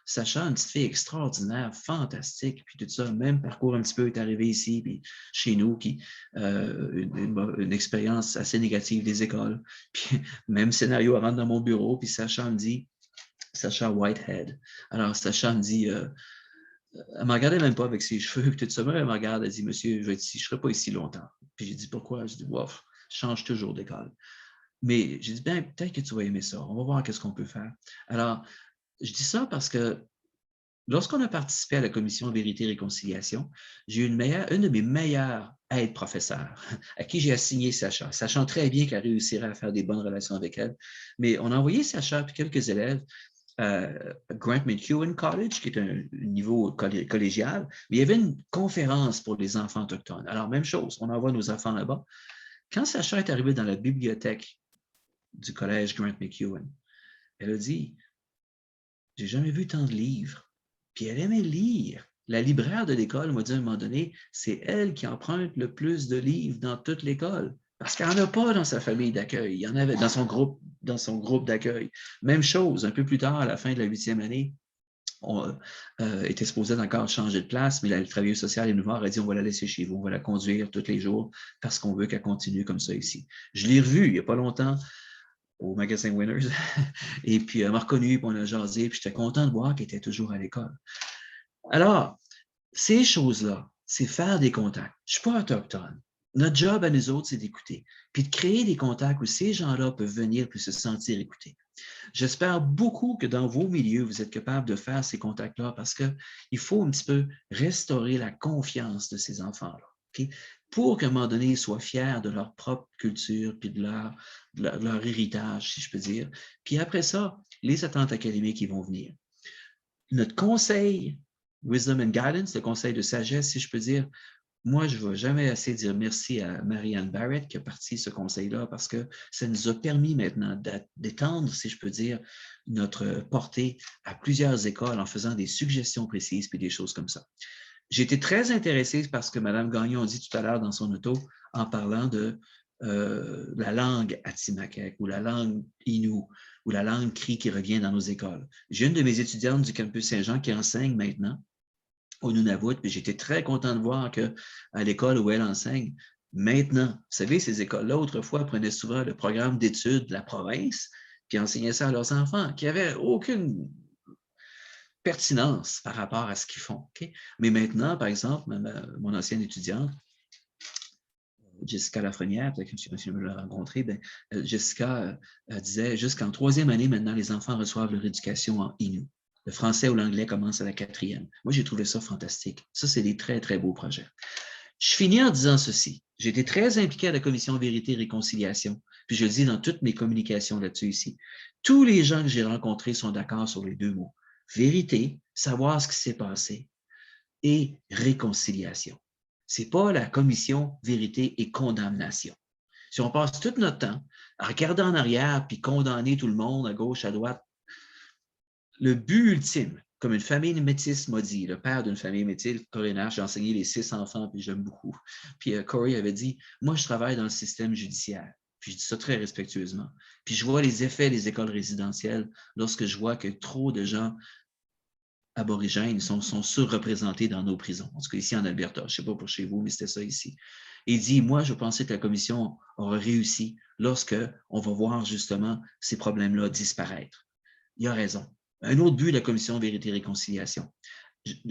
Sacha, une petite fille extraordinaire, fantastique, puis tout ça, même parcours un petit peu est arrivé ici, puis chez nous, qui une expérience assez négative des écoles. Puis même scénario, elle rentre dans mon bureau, puis Sacha me dit, Sacha Whitehead. Alors Sacha me dit, elle ne me regardait même pas avec ses cheveux, puis tout ça, elle me regarde, elle dit, monsieur, je vais être ici, je ne serai pas ici longtemps. Puis j'ai dit, pourquoi? Je dis, wow, je change toujours d'école. Mais j'ai dit, bien, peut-être que tu vas aimer ça, on va voir qu'est-ce qu'on peut faire. Alors, je dis ça parce que lorsqu'on a participé à la commission Vérité et Réconciliation, j'ai eu une de mes meilleures aides-professeurs à qui j'ai assigné Sacha, sachant très bien qu'elle réussirait à faire des bonnes relations avec elle. Mais on a envoyé Sacha et quelques élèves à Grant McEwen College, qui est un niveau collégial, mais il y avait une conférence pour les enfants autochtones. Alors, même chose, on envoie nos enfants là-bas. Quand Sacha est arrivée dans la bibliothèque du collège Grant McEwen, elle a dit, j'ai jamais vu tant de livres. Puis elle aimait lire. La libraire de l'école m'a dit à un moment donné, c'est elle qui emprunte le plus de livres dans toute l'école. Parce qu'elle n'en a pas dans sa famille d'accueil. Il y en avait dans son groupe d'accueil. Même chose, un peu plus tard, à la fin de la 8e année, on était supposé encore changer de place, mais le travailleur social est venu voir, elle a dit, on va la laisser chez vous, on va la conduire tous les jours parce qu'on veut qu'elle continue comme ça ici. Je l'ai revue il n'y a pas longtemps au magasin Winners. Et puis, elle m'a reconnu, puis on a jasé, puis j'étais content de voir qu'elle était toujours à l'école. Alors, ces choses-là, c'est faire des contacts. Je ne suis pas autochtone. Notre job à nous autres, c'est d'écouter, puis de créer des contacts où ces gens-là peuvent venir puis se sentir écoutés. J'espère beaucoup que dans vos milieux, vous êtes capables de faire ces contacts-là parce qu'il faut un petit peu restaurer la confiance de ces enfants-là. Okay? Pour qu'à un moment donné, ils soient fiers de leur propre culture puis de leur héritage, si je peux dire. Puis après ça, les attentes académiques, ils vont venir. Notre conseil, Wisdom and Guidance, le conseil de sagesse, si je peux dire, moi, je ne vais jamais assez dire merci à Marianne Barrett qui a parti ce conseil-là parce que ça nous a permis maintenant d'étendre, si je peux dire, notre portée à plusieurs écoles en faisant des suggestions précises puis des choses comme ça. J'ai été très intéressé par ce que Mme Gagnon a dit tout à l'heure dans son auto en parlant de la langue Atimakek ou la langue Innu ou la langue Cri qui revient dans nos écoles. J'ai une de mes étudiantes du campus Saint-Jean qui enseigne maintenant au Nunavut, puis j'étais très content de voir qu'à l'école où elle enseigne, maintenant, vous savez, ces écoles-là, autrefois, prenaient souvent le programme d'études de la province puis enseignaient ça à leurs enfants qui n'avaient aucune pertinence par rapport à ce qu'ils font. Okay? Mais maintenant, par exemple, mon ancienne étudiante, Jessica Lafrenière, peut-être que monsieur l'a rencontré, Jessica disait jusqu'en 3e année, maintenant, les enfants reçoivent leur éducation en Innu. Le français ou l'anglais commence à la 4e. Moi, j'ai trouvé ça fantastique. Ça, c'est des très, très beaux projets. Je finis en disant ceci. J'ai été très impliqué à la commission Vérité et Réconciliation, puis je le dis dans toutes mes communications là-dessus ici. Tous les gens que j'ai rencontrés sont d'accord sur les deux mots. Vérité, savoir ce qui s'est passé, et réconciliation. Ce n'est pas la commission Vérité et Condamnation. Si on passe tout notre temps à regarder en arrière puis condamner tout le monde à gauche, à droite, le but ultime, comme une famille métisse m'a dit, le père d'une famille métisse, Corey Nash, j'ai enseigné les 6 enfants, puis j'aime beaucoup. Puis Corey avait dit, moi, je travaille dans le système judiciaire. Puis je dis ça très respectueusement. Puis je vois les effets des écoles résidentielles lorsque je vois que trop de gens aborigènes sont surreprésentés dans nos prisons. En tout cas, ici en Alberta. Je ne sais pas pour chez vous, mais c'était ça ici. Et il dit, moi, je pensais que la commission aurait réussi lorsque on va voir justement ces problèmes-là disparaître. Il a raison. Un autre but de la commission Vérité et Réconciliation.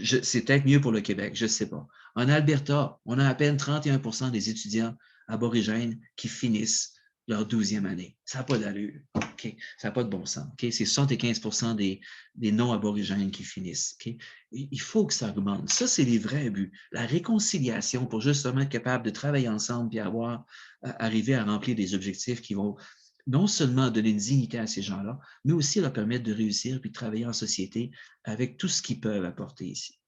C'est peut-être mieux pour le Québec, je ne sais pas. En Alberta, on a à peine 31% des étudiants aborigènes qui finissent leur 12e année. Ça n'a pas d'allure. Okay? Ça n'a pas de bon sens. Okay? C'est 75% des non-aborigènes qui finissent. Okay? Il faut que ça augmente. Ça, c'est les vrais buts. La réconciliation pour justement être capable de travailler ensemble et arriver à remplir des objectifs qui vont non seulement donner une dignité à ces gens-là, mais aussi leur permettre de réussir et de travailler en société avec tout ce qu'ils peuvent apporter ici.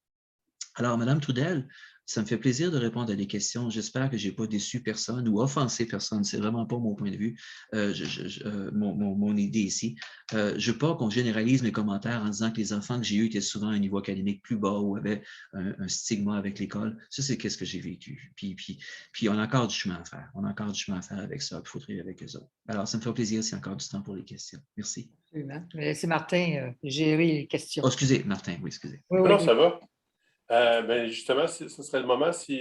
Alors, Mme Trudel, ça me fait plaisir de répondre à des questions. J'espère que je n'ai pas déçu personne ou offensé personne. Ce n'est vraiment pas mon point de vue, mon idée ici. Je ne veux pas qu'on généralise mes commentaires en disant que les enfants que j'ai eus étaient souvent à un niveau académique plus bas ou avaient un stigma avec l'école. Ça, c'est ce que j'ai vécu. Puis, on a encore du chemin à faire. On a encore du chemin à faire avec ça. Il faut travailler avec eux autres. Alors, ça me fait plaisir s'il y a encore du temps pour les questions. Merci. Absolument. Laissez Martin gérer les questions. Oh, excusez, Martin. Oui, excusez. Oui, non, ça va. Justement, ce serait le moment si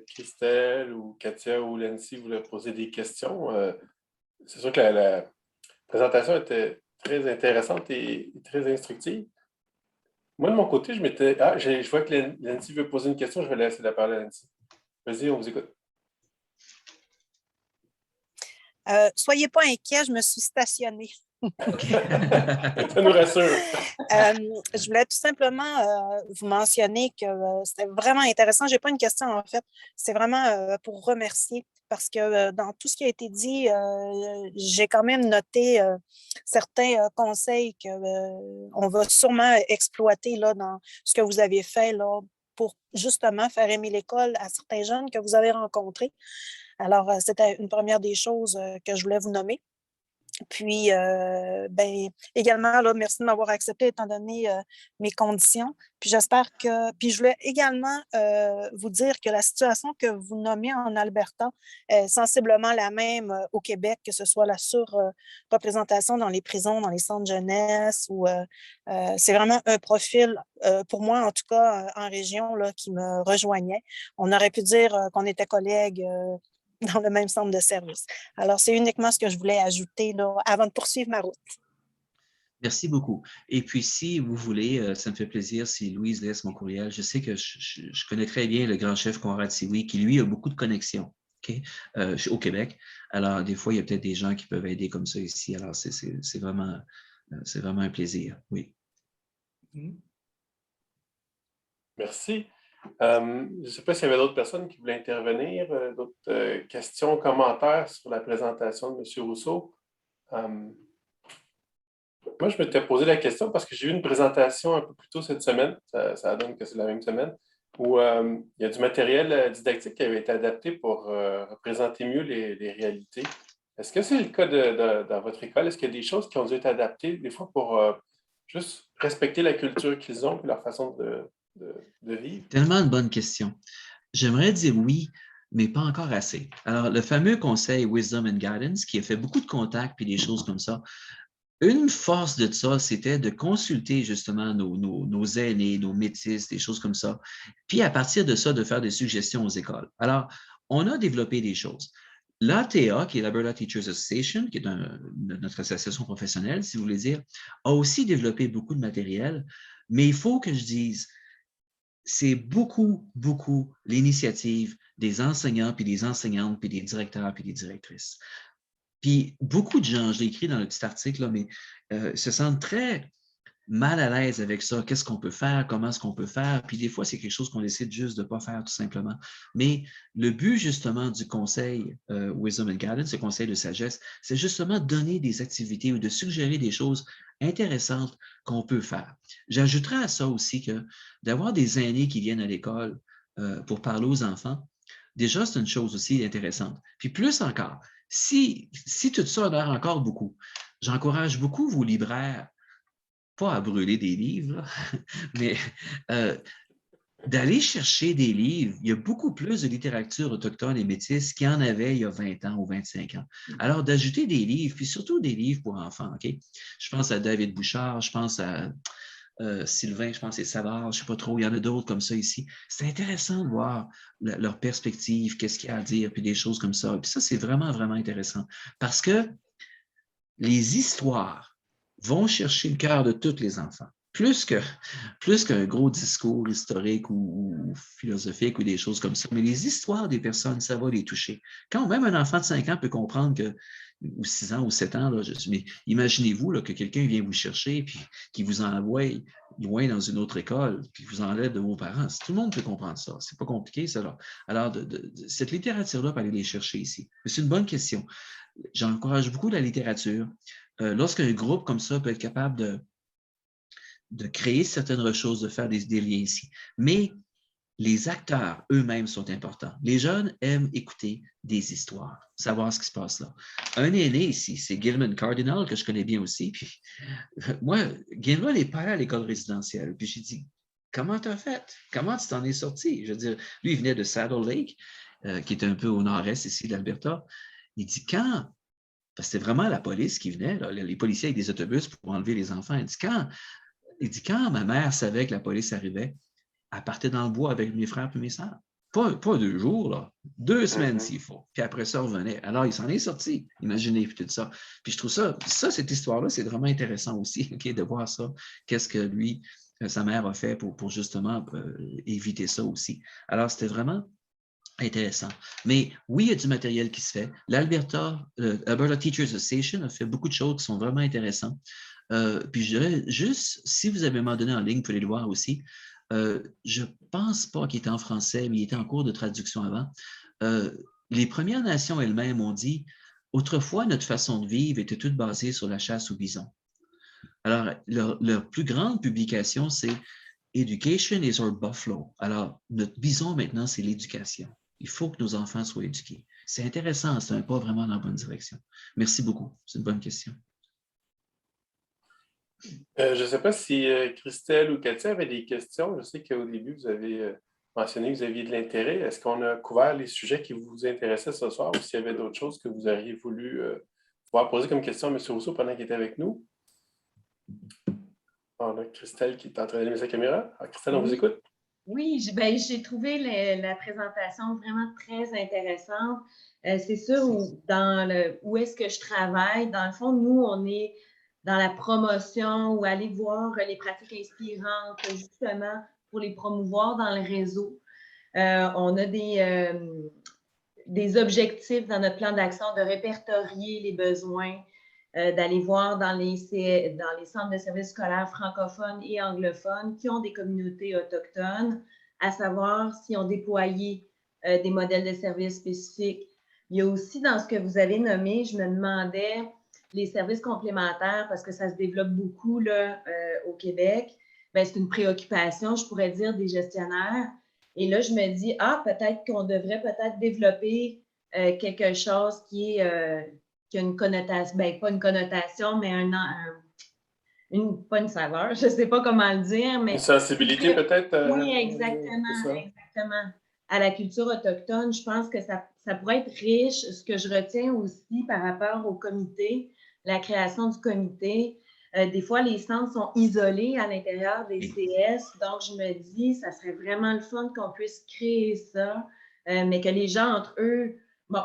Christelle ou Katia ou Lancy voulaient poser des questions. C'est sûr que la présentation était très intéressante et très instructive. Moi, de mon côté, je vois que Lancy veut poser une question. Je vais laisser la parole à Lancy. Vas-y, on vous écoute. Soyez pas inquiets, je me suis stationnée. Ça nous rassure. Je voulais tout simplement vous mentionner que c'était vraiment intéressant. Je n'ai pas une question, en fait. C'est vraiment pour remercier parce que dans tout ce qui a été dit, j'ai quand même noté certains conseils qu'on va sûrement exploiter là, dans ce que vous avez fait là, pour justement faire aimer l'école à certains jeunes que vous avez rencontrés. Alors, c'était une première des choses que je voulais vous nommer. Puis, également, là, merci de m'avoir accepté étant donné mes conditions. Puis, j'espère que... Puis, je voulais également vous dire que la situation que vous nommez en Alberta est sensiblement la même au Québec, que ce soit la surreprésentation dans les prisons, dans les centres jeunesse. C'est vraiment un profil, pour moi, en tout cas, en région, là, qui me rejoignait. On aurait pu dire qu'on était collègues dans le même centre de service. Alors, c'est uniquement ce que je voulais ajouter là, avant de poursuivre ma route. Merci beaucoup. Et puis, si vous voulez, ça me fait plaisir si Louise laisse mon courriel. Je sais que je connais très bien le grand chef Conrad Sioui, qui, lui, a beaucoup de connexions au Québec. Alors, des fois, il y a peut-être des gens qui peuvent aider comme ça ici. Alors, c'est vraiment un plaisir. Oui. Merci. Je ne sais pas s'il y avait d'autres personnes qui voulaient intervenir, d'autres questions, commentaires sur la présentation de M. Rousseau. Moi, je m'étais posé la question parce que j'ai eu une présentation un peu plus tôt cette semaine, ça donne que c'est la même semaine, où il y a du matériel didactique qui avait été adapté pour représenter mieux les réalités. Est-ce que c'est le cas dans votre école? Est-ce qu'il y a des choses qui ont dû être adaptées des fois pour juste respecter la culture qu'ils ont et leur façon de vivre? Tellement une bonne question. J'aimerais dire oui, mais pas encore assez. Alors, le fameux conseil Wisdom and Guidance, qui a fait beaucoup de contacts puis des choses comme ça, une force de ça, c'était de consulter justement nos aînés, nos métis, des choses comme ça, puis à partir de ça, de faire des suggestions aux écoles. Alors, on a développé des choses. L'ATA, qui est l'Alberta Teachers Association, qui est notre association professionnelle, si vous voulez dire, a aussi développé beaucoup de matériel, mais il faut que je dise, c'est beaucoup l'initiative des enseignants, puis des enseignantes, puis des directeurs, puis des directrices. Puis beaucoup de gens, je l'ai écrit dans le petit article, là, mais se sentent très mal à l'aise avec ça. Qu'est-ce qu'on peut faire? Comment est-ce qu'on peut faire? Puis des fois, c'est quelque chose qu'on décide juste de ne pas faire tout simplement. Mais le but justement du conseil Wisdom and Guidance, ce conseil de sagesse, c'est justement de donner des activités ou de suggérer des choses intéressantes qu'on peut faire. J'ajouterais à ça aussi que d'avoir des aînés qui viennent à l'école pour parler aux enfants, déjà, c'est une chose aussi intéressante. Puis plus encore, Si tout ça a l'air encore beaucoup, j'encourage beaucoup vos libraires, pas à brûler des livres, là, mais d'aller chercher des livres. Il y a beaucoup plus de littérature autochtone et métisse qu'il y en avait il y a 20 ans ou 25 ans. Alors, d'ajouter des livres, puis surtout des livres pour enfants, OK? Je pense à David Bouchard, je pense à Sylvain, je pense que c'est Savard, je ne sais pas trop, il y en a d'autres comme ça ici. C'est intéressant de voir leur perspective, qu'est-ce qu'il y a à dire, puis des choses comme ça. Puis ça, c'est vraiment, vraiment intéressant. Parce que les histoires vont chercher le cœur de tous les enfants. Plus qu'un gros discours historique ou philosophique ou des choses comme ça. Mais les histoires des personnes, ça va les toucher. Quand même un enfant de 5 ans peut comprendre que, ou 6 ans ou 7 ans, là, mais imaginez-vous là, que quelqu'un vient vous chercher puis qu'il vous envoie loin dans une autre école, puis vous enlève de vos parents. Tout le monde peut comprendre ça. C'est pas compliqué, ça. Là. Alors, cette littérature-là, pour aller les chercher ici. C'est une bonne question. J'encourage beaucoup la littérature. Lorsqu'un groupe comme ça peut être capable de créer certaines choses, de faire des liens ici. Mais les acteurs eux-mêmes sont importants. Les jeunes aiment écouter des histoires, savoir ce qui se passe là. Un aîné ici, c'est Gilman Cardinal, que je connais bien aussi. Puis, moi, Gilman n'est pas allé à l'école résidentielle. Puis j'ai dit, comment tu as fait? Comment tu t'en es sorti? Je veux dire, lui, il venait de Saddle Lake, qui est un peu au nord-est ici d'Alberta. Il dit, parce que c'était vraiment la police qui venait, là, les policiers avec des autobus pour enlever les enfants. Il dit, quand ma mère savait que la police arrivait, elle partait dans le bois avec mes frères et mes sœurs. Pas 2 jours, là. 2 semaines s'il faut. Puis après ça, on revenait. Alors, il s'en est sorti. Imaginez, puis tout ça. Puis je trouve ça, cette histoire-là, c'est vraiment intéressant aussi, okay, de voir ça. Qu'est-ce que lui, sa mère a fait pour justement éviter ça aussi. Alors, c'était vraiment intéressant. Mais oui, il y a du matériel qui se fait. L'Alberta Teachers Association a fait beaucoup de choses qui sont vraiment intéressantes. Puis je dirais juste, si vous avez un moment donné en ligne, vous pouvez le voir aussi. Je ne pense pas qu'il était en français, mais il était en cours de traduction avant. Les Premières Nations elles-mêmes ont dit, autrefois, notre façon de vivre était toute basée sur la chasse au bison. Alors, leur plus grande publication, c'est Education is our buffalo. Alors, notre bison maintenant, c'est l'éducation. Il faut que nos enfants soient éduqués. C'est intéressant, c'est un pas vraiment dans la bonne direction. Merci beaucoup. C'est une bonne question. Je ne sais pas si Christelle ou Katia avaient des questions. Je sais qu'au début, vous avez mentionné que vous aviez de l'intérêt. Est-ce qu'on a couvert les sujets qui vous intéressaient ce soir ou s'il y avait d'autres choses que vous auriez voulu pouvoir poser comme question à M. Rousseau pendant qu'il était avec nous? On a Christelle qui est en train d'allumer sa caméra. Alors, Christelle, on vous écoute. Oui, j'ai trouvé la présentation vraiment très intéressante. C'est sûr, où est-ce que je travaille, dans le fond, nous, on est dans la promotion ou aller voir les pratiques inspirantes, justement, pour les promouvoir dans le réseau. On a des objectifs dans notre plan d'action de répertorier les besoins, d'aller voir dans les centres de services scolaires francophones et anglophones qui ont des communautés autochtones, à savoir s'ils ont déployé des modèles de services spécifiques. Il y a aussi dans ce que vous avez nommé, je me demandais, les services complémentaires, parce que ça se développe beaucoup là, au Québec. Bien, c'est une préoccupation, je pourrais dire, des gestionnaire. Et là, je me dis, peut-être qu'on devrait peut-être développer quelque chose qui a une connotation, bien, pas une connotation, mais pas une saveur, je ne sais pas comment le dire. Mais une sensibilité peut-être? Oui, exactement. À la culture autochtone, je pense que ça pourrait être riche. Ce que je retiens aussi par rapport au comité, la création du comité, des fois, les centres sont isolés à l'intérieur des CS, donc je me dis, ça serait vraiment le fun qu'on puisse créer ça, mais que les gens entre eux,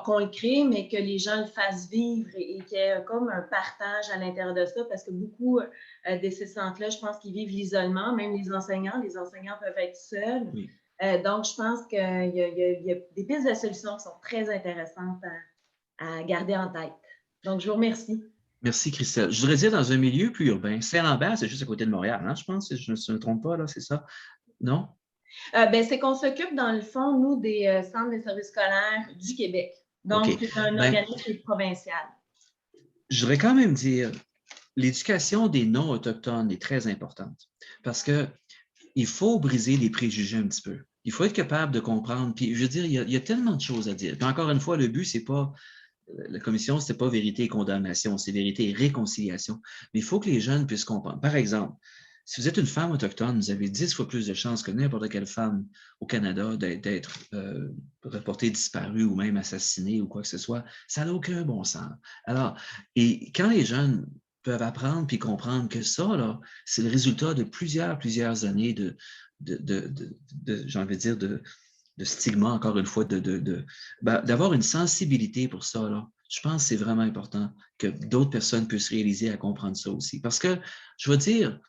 qu'on le crée, mais que les gens le fassent vivre et qu'il y ait comme un partage à l'intérieur de ça, parce que beaucoup de ces centres-là, je pense qu'ils vivent l'isolement, même les enseignants peuvent être seuls. Oui. Donc, je pense qu'il y a des pistes de solutions qui sont très intéressantes à garder en tête. Donc, je vous remercie. Merci, Christelle. Je voudrais dire dans un milieu plus urbain. Saint-Lambert, c'est juste à côté de Montréal, hein, je pense, si je ne me trompe pas, là, c'est ça? Non? C'est qu'on s'occupe, dans le fond, nous, des centres de services scolaires du Québec. Donc, c'est un organisme provincial. Je voudrais quand même dire, l'éducation des non-autochtones est très importante parce qu'il faut briser les préjugés un petit peu. Il faut être capable de comprendre. Puis, je veux dire, il y a tellement de choses à dire. Puis encore une fois, le but, c'est pas la commission, ce n'est pas vérité et condamnation, c'est vérité et réconciliation. Mais il faut que les jeunes puissent comprendre. Par exemple, si vous êtes une femme autochtone, vous avez 10 fois plus de chances que n'importe quelle femme au Canada d'être reportée disparue ou même assassinée ou quoi que ce soit. Ça n'a aucun bon sens. Alors, et quand les jeunes peuvent apprendre puis comprendre que ça, là, c'est le résultat de plusieurs années j'ai envie de dire, de stigma, encore une fois, d'avoir une sensibilité pour ça, là. Je pense que c'est vraiment important que d'autres personnes puissent réaliser à comprendre ça aussi. Parce que, je veux dire,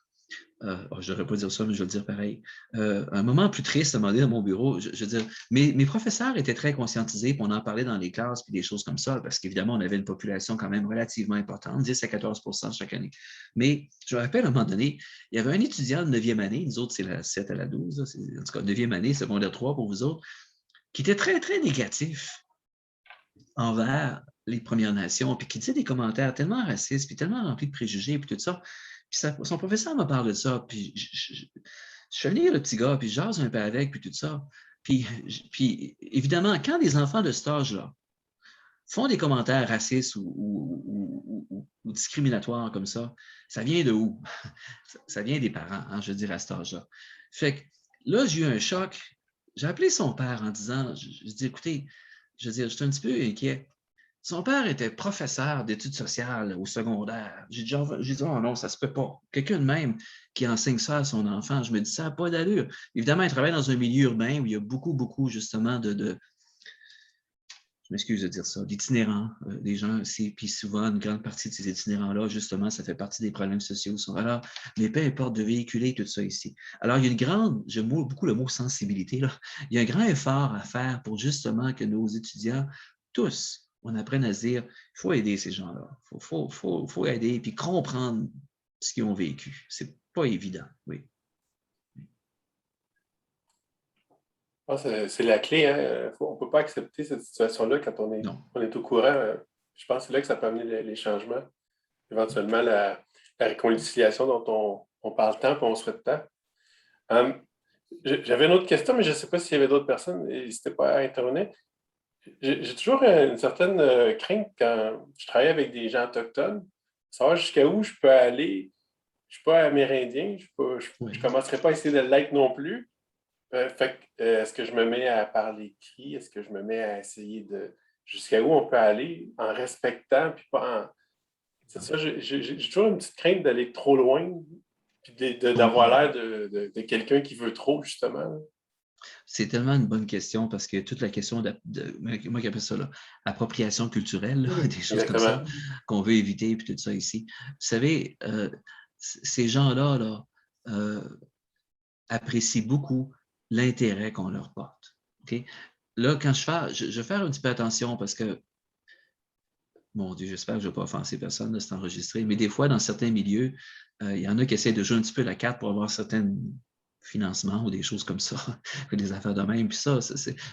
je ne devrais pas dire ça, mais je vais le dire pareil. Un moment plus triste à un moment donné dans mon bureau, je veux dire, mes professeurs étaient très conscientisés, puis on en parlait dans les classes, puis des choses comme ça, parce qu'évidemment, on avait une population quand même relativement importante, 10 à 14% chaque année. Mais je me rappelle, à un moment donné, il y avait un étudiant de 9e année, nous autres, c'est la 7 à la 12, là, en tout cas, 9e année, secondaire 3 pour vous autres, qui était très, très négatif envers les Premières Nations, puis qui disait des commentaires tellement racistes, puis tellement remplis de préjugés, puis tout ça. Puis son professeur m'a parlé de ça, puis je suis allé lire le petit gars, puis je jase un peu avec, puis tout ça. Puis évidemment, quand des enfants de cet âge-là font des commentaires racistes ou discriminatoires comme ça vient de où? Ça vient des parents, hein, je veux dire, à cet âge-là. Fait que là, j'ai eu un choc. J'ai appelé son père en disant, je dis, écoutez, je veux dire, je suis un petit peu inquiet. Son père était professeur d'études sociales au secondaire. J'ai dit, oh non, ça se peut pas. Quelqu'un de même qui enseigne ça à son enfant, je me dis, ça n'a pas d'allure. Évidemment, il travaille dans un milieu urbain où il y a beaucoup, justement, je m'excuse de dire ça, d'itinérants, des gens aussi, puis souvent, une grande partie de ces itinérants-là, justement, ça fait partie des problèmes sociaux. Alors, mais peu importe de véhiculer tout ça ici. Alors, il y a une grande, j'aime beaucoup le mot sensibilité, là. Il y a un grand effort à faire pour justement que nos étudiants, tous, on apprenne à se dire, il faut aider ces gens-là. Il faut aider, puis comprendre ce qu'ils ont vécu. C'est pas évident, oui. C'est la clé. Hein? On ne peut pas accepter cette situation-là quand on est au courant. Je pense que c'est là que ça peut amener les changements. Éventuellement, la réconciliation dont on parle tant et on souhaite tant. J'avais une autre question, mais je ne sais pas s'il y avait d'autres personnes. N'hésitez pas à intervenir. J'ai toujours une certaine crainte quand je travaille avec des gens autochtones, savoir jusqu'à où je peux aller. Je ne suis pas amérindien, je ne commencerai pas à essayer de l'être non plus. Est-ce que je me mets à parler cri? Est-ce que je me mets à essayer de jusqu'à où on peut aller en respectant, puis pas en... C'est ça, j'ai toujours une petite crainte d'aller trop loin, puis d'avoir l'air de quelqu'un qui veut trop, justement. C'est tellement une bonne question parce que toute la question moi qui appelle ça là, appropriation culturelle, là, des choses comme ça qu'on veut éviter, puis tout ça ici. Vous savez, ces gens-là là, apprécient beaucoup l'intérêt qu'on leur porte. Okay? Là, quand je vais faire un petit peu attention parce que, mon Dieu, j'espère que je ne vais pas offenser personne de s'être enregistré, mais des fois, dans certains milieux, il y en a qui essaient de jouer un petit peu la carte pour avoir certains financements ou des choses comme ça, des affaires de même. Puis ça,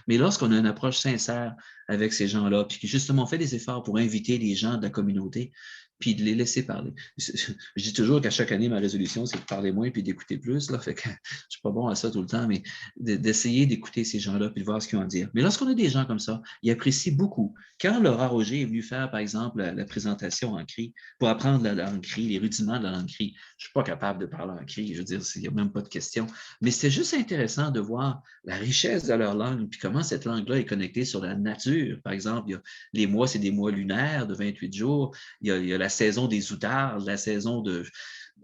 mais lorsqu'on a une approche sincère avec ces gens-là, puis que justement on fait des efforts pour inviter les gens de la communauté, puis de les laisser parler. Je dis toujours qu'à chaque année, ma résolution, c'est de parler moins puis d'écouter plus. Là, fait que je ne suis pas bon à ça tout le temps, mais d'essayer d'écouter ces gens-là puis de voir ce qu'ils ont à dire. Mais lorsqu'on a des gens comme ça, ils apprécient beaucoup. Quand Laura Roger est venue faire, par exemple, la présentation en cri, pour apprendre la langue cri, les rudiments de la langue cri, je ne suis pas capable de parler en cri, je veux dire, il n'y a même pas de question. Mais c'était juste intéressant de voir la richesse de leur langue puis comment cette langue-là est connectée sur la nature. Par exemple, il y a les mois, c'est des mois lunaires de 28 jours. Il y a la saison des outardes, la saison de...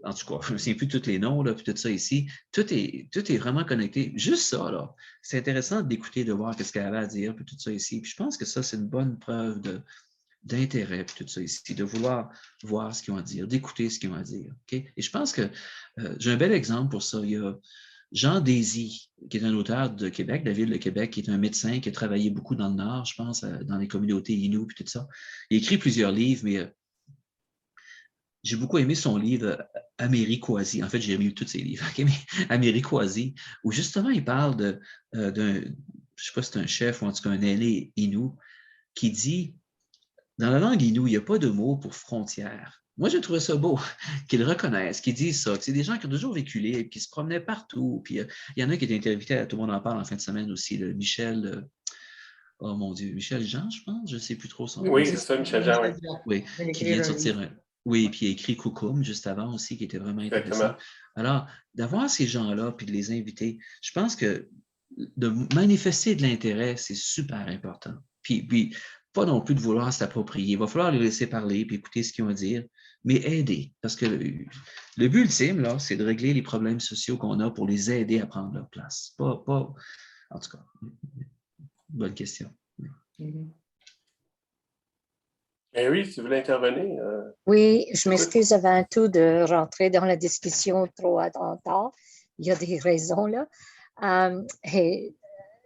En tout cas, je ne me souviens plus de tous les noms, là, puis tout ça ici. Tout est vraiment connecté. Juste ça, là. C'est intéressant d'écouter, de voir ce qu'elle avait à dire, puis tout ça ici. Puis je pense que ça, c'est une bonne preuve d'intérêt, puis tout ça ici, de vouloir voir ce qu'ils ont à dire, d'écouter ce qu'ils ont à dire. Okay? Et je pense que j'ai un bel exemple pour ça. Il y a Jean Désy, qui est un auteur de Québec, de la ville de Québec, qui est un médecin qui a travaillé beaucoup dans le Nord, je pense, dans les communautés Innu, puis tout ça. Il a écrit plusieurs livres, mais j'ai beaucoup aimé son livre Américoisie. En fait, j'ai aimé tous ses livres, okay? Mais Américoisie, où justement, il parle d'un, je ne sais pas si c'est un chef ou en tout cas un aîné Innu, qui dit, dans la langue Innu, il n'y a pas de mot pour frontière. Moi, j'ai trouvé ça beau qu'ils reconnaissent, qu'ils disent ça. C'est des gens qui ont toujours vécu libre, qui se promenaient partout. Puis il y en a qui étaient interviewés, tout le monde en parle en fin de semaine aussi, Michel, oh mon Dieu, Michel Jean, je pense, je ne sais plus trop son nom. Oui, c'est ça, Michel Jean, oui. Oui, qui vient de sortir oui, puis il a écrit Coucoum juste avant aussi, qui était vraiment intéressant. Exactement. Alors, d'avoir ces gens-là, puis de les inviter, je pense que de manifester de l'intérêt, c'est super important. Puis, pas non plus de vouloir s'approprier. Il va falloir les laisser parler, puis écouter ce qu'ils ont à dire, mais aider. Parce que le but ultime, là, c'est de régler les problèmes sociaux qu'on a pour les aider à prendre leur place. Pas en tout cas, bonne question. Oui, si vous voulez intervenir. Oui, je m'excuse avant tout de rentrer dans la discussion trop à tard. Il y a des raisons là.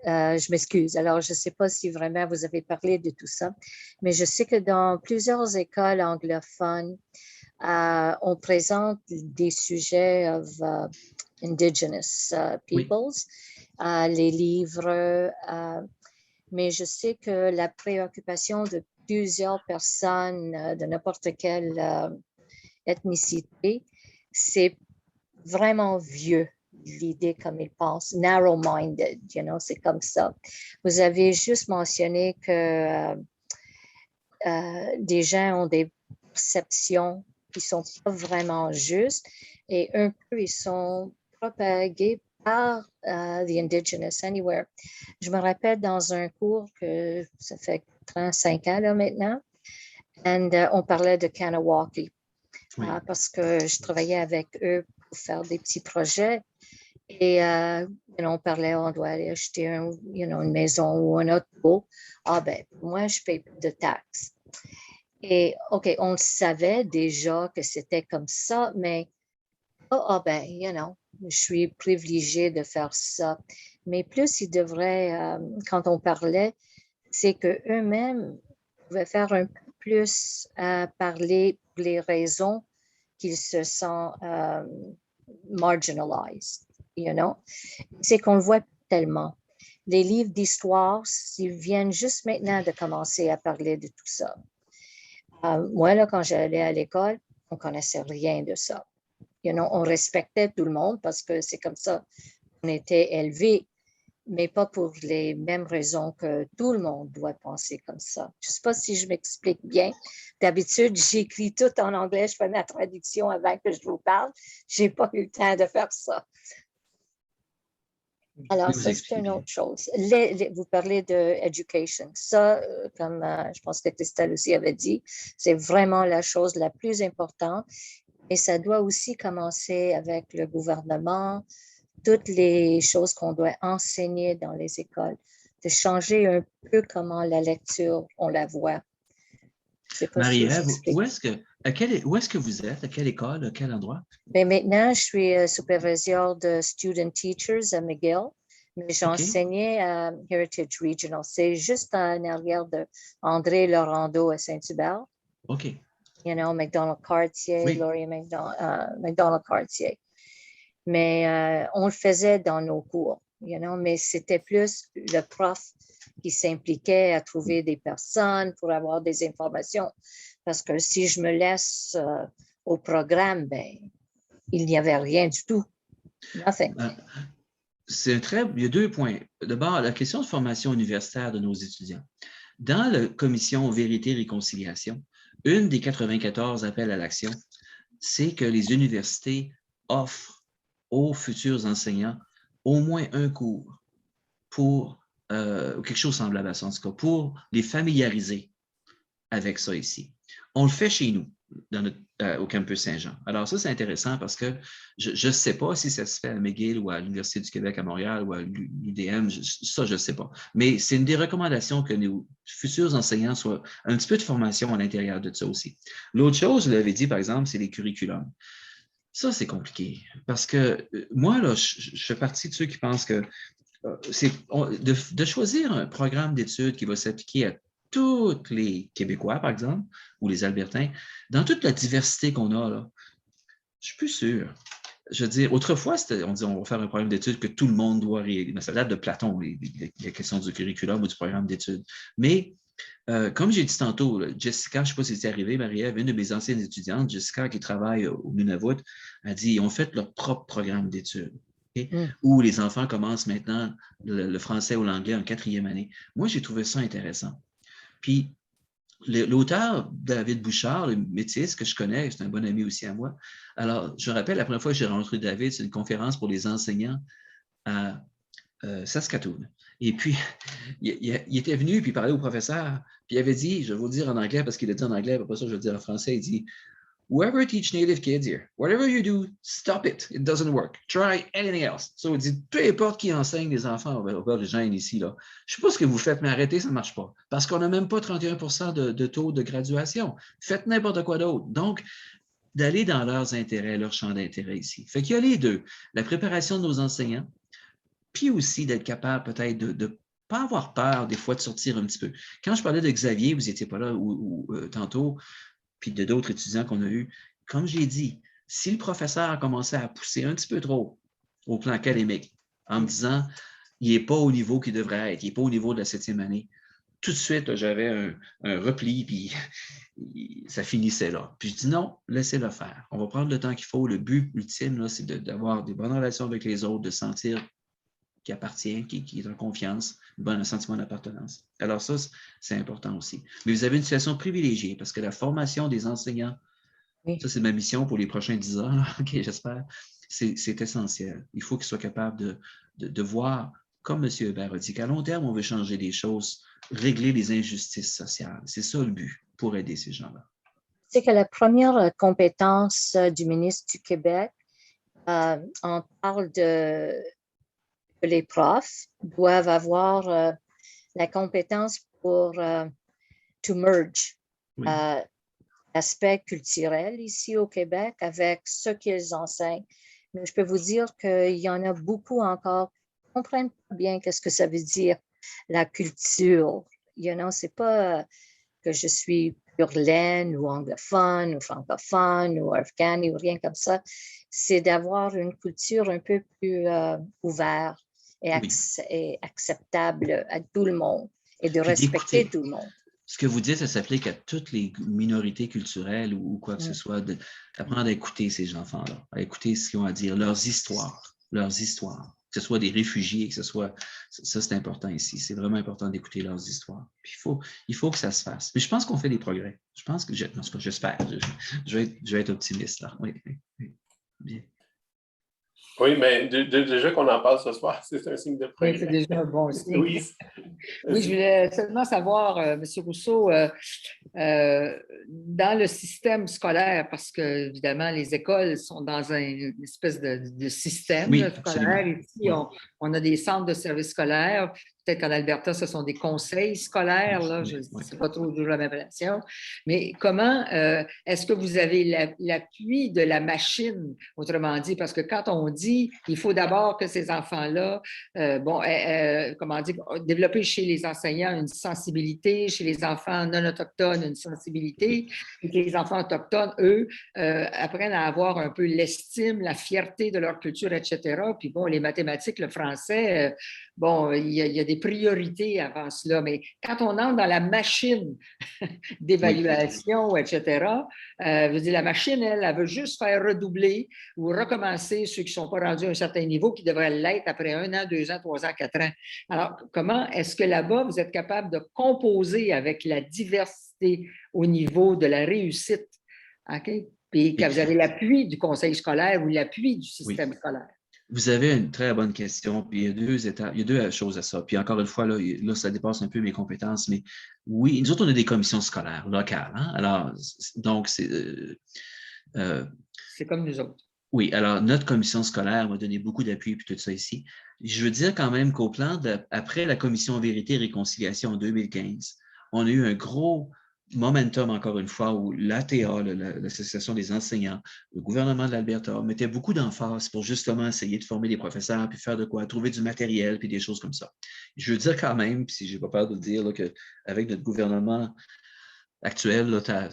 Je m'excuse. Alors, je ne sais pas si vraiment vous avez parlé de tout ça, mais je sais que dans plusieurs écoles anglophones, on présente des sujets of indigenous peoples, les livres, mais je sais que la préoccupation de plusieurs personnes de n'importe quelle ethnicité, c'est vraiment vieux, l'idée comme ils pensent, narrow-minded, c'est comme ça. Vous avez juste mentionné que des gens ont des perceptions qui ne sont pas vraiment justes et un peu, ils sont propagés par the indigenous anywhere. Je me rappelle dans un cours que ça fait 35 ans là, maintenant, et on parlait de Kanawaki parce que je travaillais avec eux pour faire des petits projets et on parlait, on doit aller acheter une maison ou un auto. Ah ben, moi, je paye de taxes. Et OK, on le savait déjà que c'était comme ça, mais je suis privilégiée de faire ça. Mais plus ils devraient, quand on parlait, c'est qu'eux-mêmes pouvaient faire un peu plus parler pour les raisons qu'ils se sentent marginalized, C'est qu'on le voit tellement. Les livres d'histoire, ils viennent juste maintenant de commencer à parler de tout ça. Moi, là, quand j'allais à l'école, on ne connaissait rien de ça. On respectait tout le monde parce que c'est comme ça qu'on était élevés, mais pas pour les mêmes raisons que tout le monde doit penser comme ça. Je ne sais pas si je m'explique bien. D'habitude, j'écris tout en anglais, je fais ma traduction avant que je vous parle. Je n'ai pas eu le temps de faire ça. Alors, ça, c'est une autre chose. Vous parlez de education. Ça, comme je pense que Christelle aussi avait dit, c'est vraiment la chose la plus importante. Et ça doit aussi commencer avec le gouvernement, toutes les choses qu'on doit enseigner dans les écoles, de changer un peu comment la lecture, on la voit. Marie-Ève, où est-ce que vous êtes? À quelle école? À quel endroit? Bien, maintenant, je suis superviseure de Student Teachers à McGill, mais j'enseignais à Heritage Regional. C'est juste en arrière de André Laurando à Saint-Hubert. OK. McDonald-Cartier, oui. Laurier McDonald-Cartier. Mais on le faisait dans nos cours, mais c'était plus le prof qui s'impliquait à trouver des personnes pour avoir des informations. Parce que si je me laisse au programme, ben, il n'y avait rien du tout. Nothing. Il y a 2 points. D'abord, la question de formation universitaire de nos étudiants. Dans la commission Vérité-Réconciliation, une des 94 appels à l'action, c'est que les universités offrent aux futurs enseignants au moins un cours pour quelque chose semblable à ça, en tout cas, pour les familiariser avec ça ici. On le fait chez nous, au campus Saint-Jean. Alors ça, c'est intéressant parce que je ne sais pas si ça se fait à McGill ou à l'Université du Québec à Montréal ou à l'UDM, ça, je ne sais pas. Mais c'est une des recommandations que nos futurs enseignants soient un petit peu de formation à l'intérieur de ça aussi. L'autre chose, je l'avais dit, par exemple, c'est les curriculums. Ça, c'est compliqué parce que moi, là, je fais partie de ceux qui pensent que de choisir un programme d'études qui va s'appliquer à tous les Québécois, par exemple, ou les Albertains, dans toute la diversité qu'on a, là, je suis plus sûr. Je veux dire, autrefois, on disait on va faire un programme d'études que tout le monde doit réaliser. Ça date de Platon, la question du curriculum ou du programme d'études. Mais comme j'ai dit tantôt, là, Jessica, je ne sais pas si c'est arrivé, Marie-Ève, une de mes anciennes étudiantes, Jessica, qui travaille au Nunavut, a dit ils ont fait leur propre programme d'études. Okay? Où les enfants commencent maintenant le français ou l'anglais en 4e année. Moi, j'ai trouvé ça intéressant. Puis, l'auteur, David Bouchard, le métis que je connais, c'est un bon ami aussi à moi. Alors, je me rappelle, la première fois que j'ai rencontré David, c'est une conférence pour les enseignants à Saskatoon. Et puis, il était venu, puis il parlait au professeur, puis il avait dit, je vais vous le dire en anglais, parce qu'il a dit en anglais, après ça, je vais le dire en français, il dit, whoever teach native kids here, whatever you do, stop it. It doesn't work. Try anything else. So, il dit, peu importe qui enseigne les enfants, les gens ici, là, je ne sais pas ce que vous faites, mais arrêtez, ça ne marche pas. Parce qu'on n'a même pas 31% de taux de graduation. Faites n'importe quoi d'autre. Donc, d'aller dans leurs intérêts, leur champ d'intérêt ici. Fait qu'il y a les deux. La préparation de nos enseignants, puis aussi d'être capable peut-être de ne pas avoir peur des fois de sortir un petit peu. Quand je parlais de Xavier, vous n'étiez pas là tantôt, puis de d'autres étudiants qu'on a eus, comme j'ai dit, si le professeur a commencé à pousser un petit peu trop au plan académique, en me disant il n'est pas au niveau qu'il devrait être, il n'est pas au niveau de la 7e année, tout de suite, j'avais un repli, puis ça finissait là. Puis je dis non, laissez-le faire. On va prendre le temps qu'il faut. Le but ultime, c'est d'avoir des bonnes relations avec les autres, de sentir qu'il appartient, qui est en confiance, un sentiment d'appartenance. Alors ça, c'est important aussi. Mais vous avez une situation privilégiée parce que la formation des enseignants, ça c'est ma mission pour les prochains 10 ans, là, OK, j'espère, c'est essentiel. Il faut qu'ils soient capables de voir, comme M. Hébert a dit, qu'à long terme, on veut changer les choses, régler les injustices sociales. C'est ça le but pour aider ces gens-là. C'est que la première compétence du ministre du Québec, on parle de les profs doivent avoir la compétence pour to merge l'aspect culturel ici au Québec avec ce qu'ils enseignent. Mais je peux vous dire qu'il y en a beaucoup encore qui ne comprennent pas bien qu'est-ce que ça veut dire la culture. C'est pas que je suis pure laine ou anglophone ou francophone ou afghane ou rien comme ça. C'est d'avoir une culture un peu plus ouverte et acceptable à tout le monde et de respecter tout le monde. Ce que vous dites, ça s'applique à toutes les minorités culturelles ou quoi que ce soit, d'apprendre à écouter ces enfants-là, à écouter ce qu'ils ont à dire, leurs histoires, que ce soit des réfugiés, que ce soit... Ça, c'est important ici. C'est vraiment important d'écouter leurs histoires. Puis il faut que ça se fasse. Mais je pense qu'on fait des progrès. Je pense que... j'espère. Je vais être optimiste, là. Oui. Bien. Oui, mais déjà qu'on en parle ce soir, c'est un signe de progrès. Oui, c'est déjà un bon signe. Oui, je voulais seulement savoir, M. Rousseau, dans le système scolaire, parce que, évidemment, les écoles sont dans une espèce de système scolaire. Ici, on a des centres de services scolaires. Peut-être qu'en Alberta, ce sont des conseils scolaires. Là, je ne sais pas trop toujours la même relation. Mais comment est-ce que vous avez l'appui de la machine, autrement dit? Parce que quand on dit il faut d'abord que ces enfants-là, développer chez les enseignants une sensibilité, chez les enfants non autochtones une sensibilité, et que les enfants autochtones, eux, apprennent à avoir un peu l'estime, la fierté de leur culture, etc. Puis bon, les mathématiques, le français, il y a des priorités avant cela, mais quand on entre dans la machine d'évaluation, etc., je veux dire, la machine, elle veut juste faire redoubler ou recommencer ceux qui ne sont pas rendus à un certain niveau, qui devraient l'être après 1 an, 2 ans, 3 ans, 4 ans. Alors, comment est-ce que là-bas, vous êtes capable de composer avec la diversité au niveau de la réussite? OK? Puis que vous avez l'appui du conseil scolaire ou l'appui du système scolaire? Vous avez une très bonne question, puis il y a deux choses à ça. Puis encore une fois, là, ça dépasse un peu mes compétences, mais oui, nous autres, on a des commissions scolaires locales. Hein? Alors, donc, c'est comme nous autres. Oui, alors notre commission scolaire m'a donné beaucoup d'appui puis tout ça ici. Je veux dire quand même qu'au plan, après la commission Vérité et Réconciliation en 2015, on a eu un gros momentum, encore une fois, où l'ATA, l'Association des enseignants, le gouvernement de l'Alberta, mettait beaucoup d'emphase pour justement essayer de former des professeurs, puis faire de quoi, trouver du matériel, puis des choses comme ça. Je veux dire quand même, puis si je n'ai pas peur de le dire, qu'avec notre gouvernement actuel, là,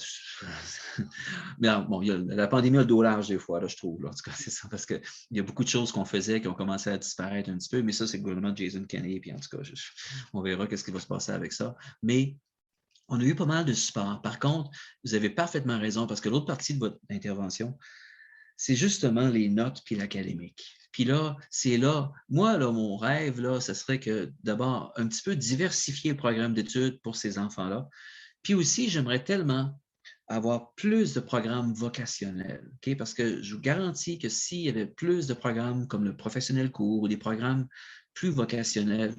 mais bon, la pandémie a le dos large des fois, là, je trouve. Là. En tout cas, c'est ça, parce qu'il y a beaucoup de choses qu'on faisait qui ont commencé à disparaître un petit peu, mais ça, c'est le gouvernement de Jason Kenney, puis en tout cas, on verra qu'est-ce qui va se passer avec ça. Mais on a eu pas mal de support. Par contre, vous avez parfaitement raison, parce que l'autre partie de votre intervention, c'est justement les notes puis l'académique. Puis là, c'est là, moi, là, mon rêve, là, ce serait que d'abord, un petit peu diversifier le programme d'études pour ces enfants-là. Puis aussi, j'aimerais tellement avoir plus de programmes vocationnels, OK? Parce que je vous garantis que s'il y avait plus de programmes comme le professionnel court ou des programmes plus vocationnels,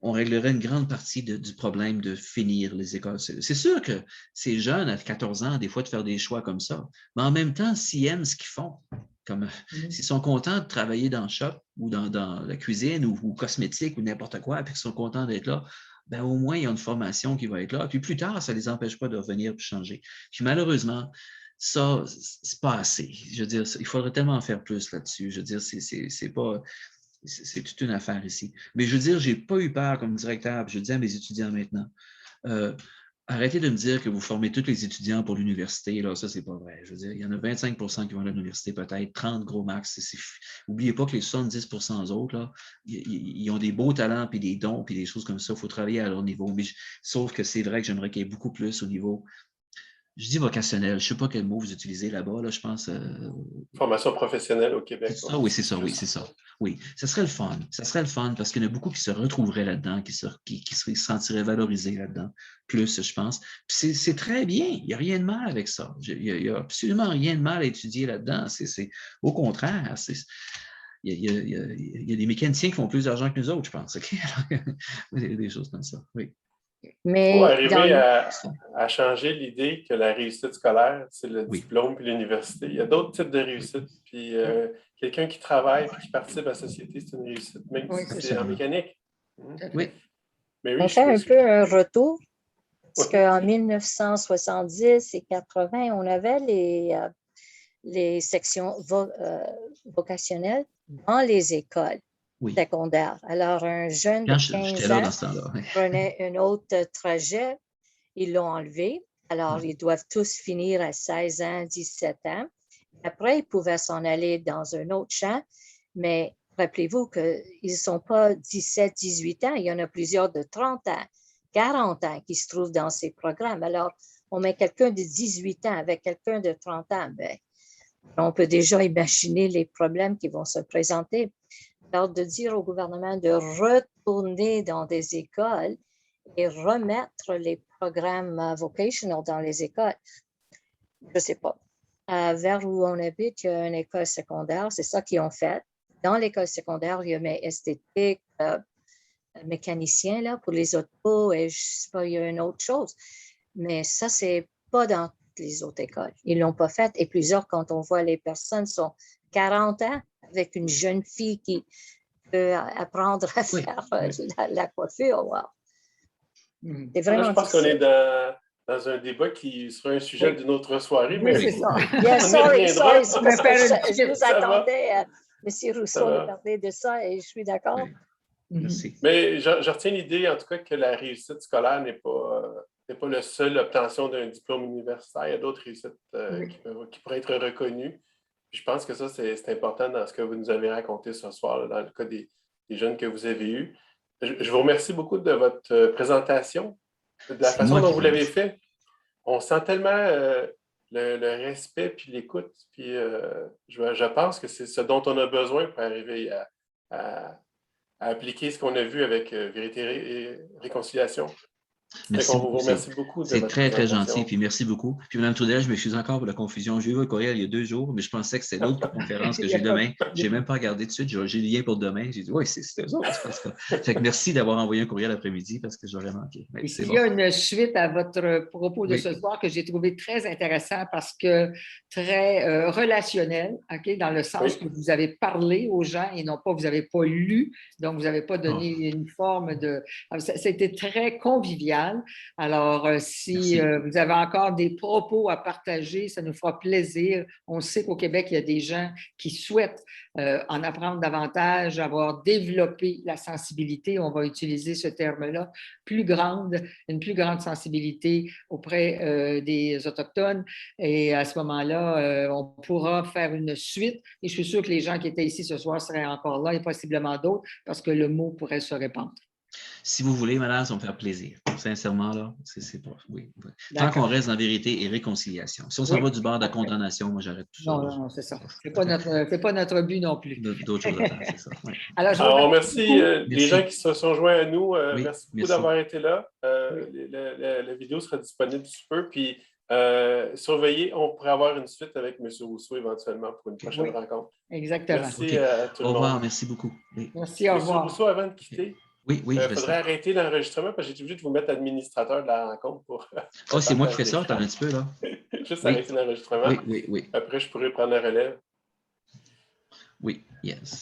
on réglerait une grande partie du problème de finir les écoles. C'est sûr que c'est jeune, à 14 ans, des fois, de faire des choix comme ça. Mais en même temps, s'ils aiment ce qu'ils font, comme s'ils sont contents de travailler dans le shop ou dans la cuisine ou cosmétique ou n'importe quoi, puis qu'ils sont contents d'être là, ben au moins, il y a une formation qui va être là. Puis plus tard, ça ne les empêche pas de revenir et changer. Puis malheureusement, ça, c'est pas assez. Je veux dire, il faudrait tellement en faire plus là-dessus. Je veux dire, c'est pas... C'est toute une affaire ici. Mais je veux dire, je n'ai pas eu peur comme directeur. Je dis à mes étudiants maintenant, arrêtez de me dire que vous formez tous les étudiants pour l'université. Là, ça, c'est pas vrai. Je veux dire, il y en a 25 qui vont à l'université, peut-être 30 gros max. N'oubliez pas que les 70 autres, là, ils ont des beaux talents, puis des dons, puis des choses comme ça. Il faut travailler à leur niveau. Mais sauf que c'est vrai que j'aimerais qu'il y ait beaucoup plus au niveau. Je dis vocationnel, je ne sais pas quel mot vous utilisez là-bas, là, je pense. Formation professionnelle au Québec. C'est ça, oui, c'est ça, oui, c'est ça. Oui, ça serait le fun. Ça serait le fun parce qu'il y en a beaucoup qui se retrouveraient là-dedans, qui se sentiraient valorisés là-dedans, plus, je pense. Puis c'est très bien, il n'y a rien de mal avec ça. Il n'y a absolument rien de mal à étudier là-dedans. Au contraire, il y a des mécaniciens qui font plus d'argent que nous autres, je pense. Okay? Des choses comme ça, oui. Mais il faut arriver à changer l'idée que la réussite scolaire, c'est le diplôme puis l'université. Il y a d'autres types de réussite. Puis quelqu'un qui travaille et qui participe à la société, c'est une réussite, même si c'est en mécanique. Oui. Mais oui, on fait un peu un retour, parce qu'en 1970 et 80, on avait les sections vocationnelles dans les écoles. Secondaire. Alors, un jeune de 15 ans prenait un autre trajet, ils l'ont enlevé. Alors, ils doivent tous finir à 16 ans, 17 ans. Après, ils pouvaient s'en aller dans un autre champ, mais rappelez-vous qu'ils ne sont pas 17, 18 ans. Il y en a plusieurs de 30 ans, 40 ans qui se trouvent dans ces programmes. Alors, on met quelqu'un de 18 ans avec quelqu'un de 30 ans. Bien, on peut déjà imaginer les problèmes qui vont se présenter. Alors, de dire au gouvernement de retourner dans des écoles et remettre les programmes vocational dans les écoles, je ne sais pas. Vers où on habite, il y a une école secondaire, c'est ça qu'ils ont fait. Dans l'école secondaire, il y a mes esthétiques, mécaniciens là, pour les autos et je ne sais pas, il y a une autre chose. Mais ça, ce n'est pas dans toutes les autres écoles. Ils ne l'ont pas fait. Et plusieurs, quand on voit les personnes, sont 40 ans, avec une jeune fille qui peut apprendre à faire la coiffure. Wow. C'est vraiment je pense qu'on est dans un débat qui sera un sujet d'une autre soirée. Mais c'est ça. Sorry, je vous attendais, M. Rousseau, de parler de ça et je suis d'accord. Merci. Mais je retiens l'idée, en tout cas, que la réussite scolaire n'est pas la seule obtention d'un diplôme universitaire. Il y a d'autres réussites qui pourraient être reconnues. Je pense que ça, c'est important dans ce que vous nous avez raconté ce soir, là, dans le cas des jeunes que vous avez eus. Je vous remercie beaucoup de votre présentation, de la façon dont vous l'avez fait. On sent tellement le respect puis l'écoute. Puis je pense que c'est ce dont on a besoin pour arriver à appliquer ce qu'on a vu avec Vérité et Réconciliation. Merci beaucoup. Beaucoup. C'est très, très gentil. Puis merci beaucoup. Puis Mme Trudel, je m'excuse encore pour la confusion. J'ai eu votre courriel il y a 2 jours, mais je pensais que c'était l'autre conférence que j'ai demain. Je n'ai même pas regardé tout de suite. J'ai le lien pour demain. J'ai dit, oui, c'est eux autres. Fait que merci d'avoir envoyé un courriel l'après-midi parce que j'aurais manqué. Il y a une suite à votre propos de ce soir que j'ai trouvé très intéressant parce que très relationnel, okay, dans le sens que vous avez parlé aux gens et non pas, vous n'avez pas lu, donc vous n'avez pas donné une forme de... C'était très convivial. Alors, si vous avez encore des propos à partager, ça nous fera plaisir. On sait qu'au Québec, il y a des gens qui souhaitent en apprendre davantage, avoir développé la sensibilité, on va utiliser ce terme-là, une plus grande sensibilité auprès des Autochtones. Et à ce moment-là, on pourra faire une suite. Et je suis sûre que les gens qui étaient ici ce soir seraient encore là et possiblement d'autres parce que le mot pourrait se répandre. Si vous voulez, madame, ça va me faire plaisir. Sincèrement, là, c'est pas. Oui. Tant D'accord. qu'on reste dans vérité et réconciliation. Si on s'en Oui. va du bord de la condamnation, moi, j'arrête tout ça. Non, c'est ça. C'est pas notre but non plus. D'autres choses à faire, c'est ça. Oui. Alors, je vous Alors, on remercie remercie beaucoup. les gens qui se sont joints à nous. Oui, Merci beaucoup merci. d'avoir été là. La vidéo sera disponible sous peu. Puis, surveillez, on pourrait avoir une suite avec M. Rousseau éventuellement pour une prochaine Oui. rencontre. Exactement. Merci OK. à tout le Au monde. revoir, merci beaucoup. Oui, Merci, au M. revoir. Rousseau, avant de quitter, oui, il je vais faudrait ça. arrêter l'enregistrement parce que j'ai été obligé de vous mettre administrateur de la rencontre pour. Oh, c'est moi qui fais ça, attends un petit peu, là. Juste Oui. arrêter l'enregistrement. Oui. Après, je pourrais prendre la relève. Oui, yes.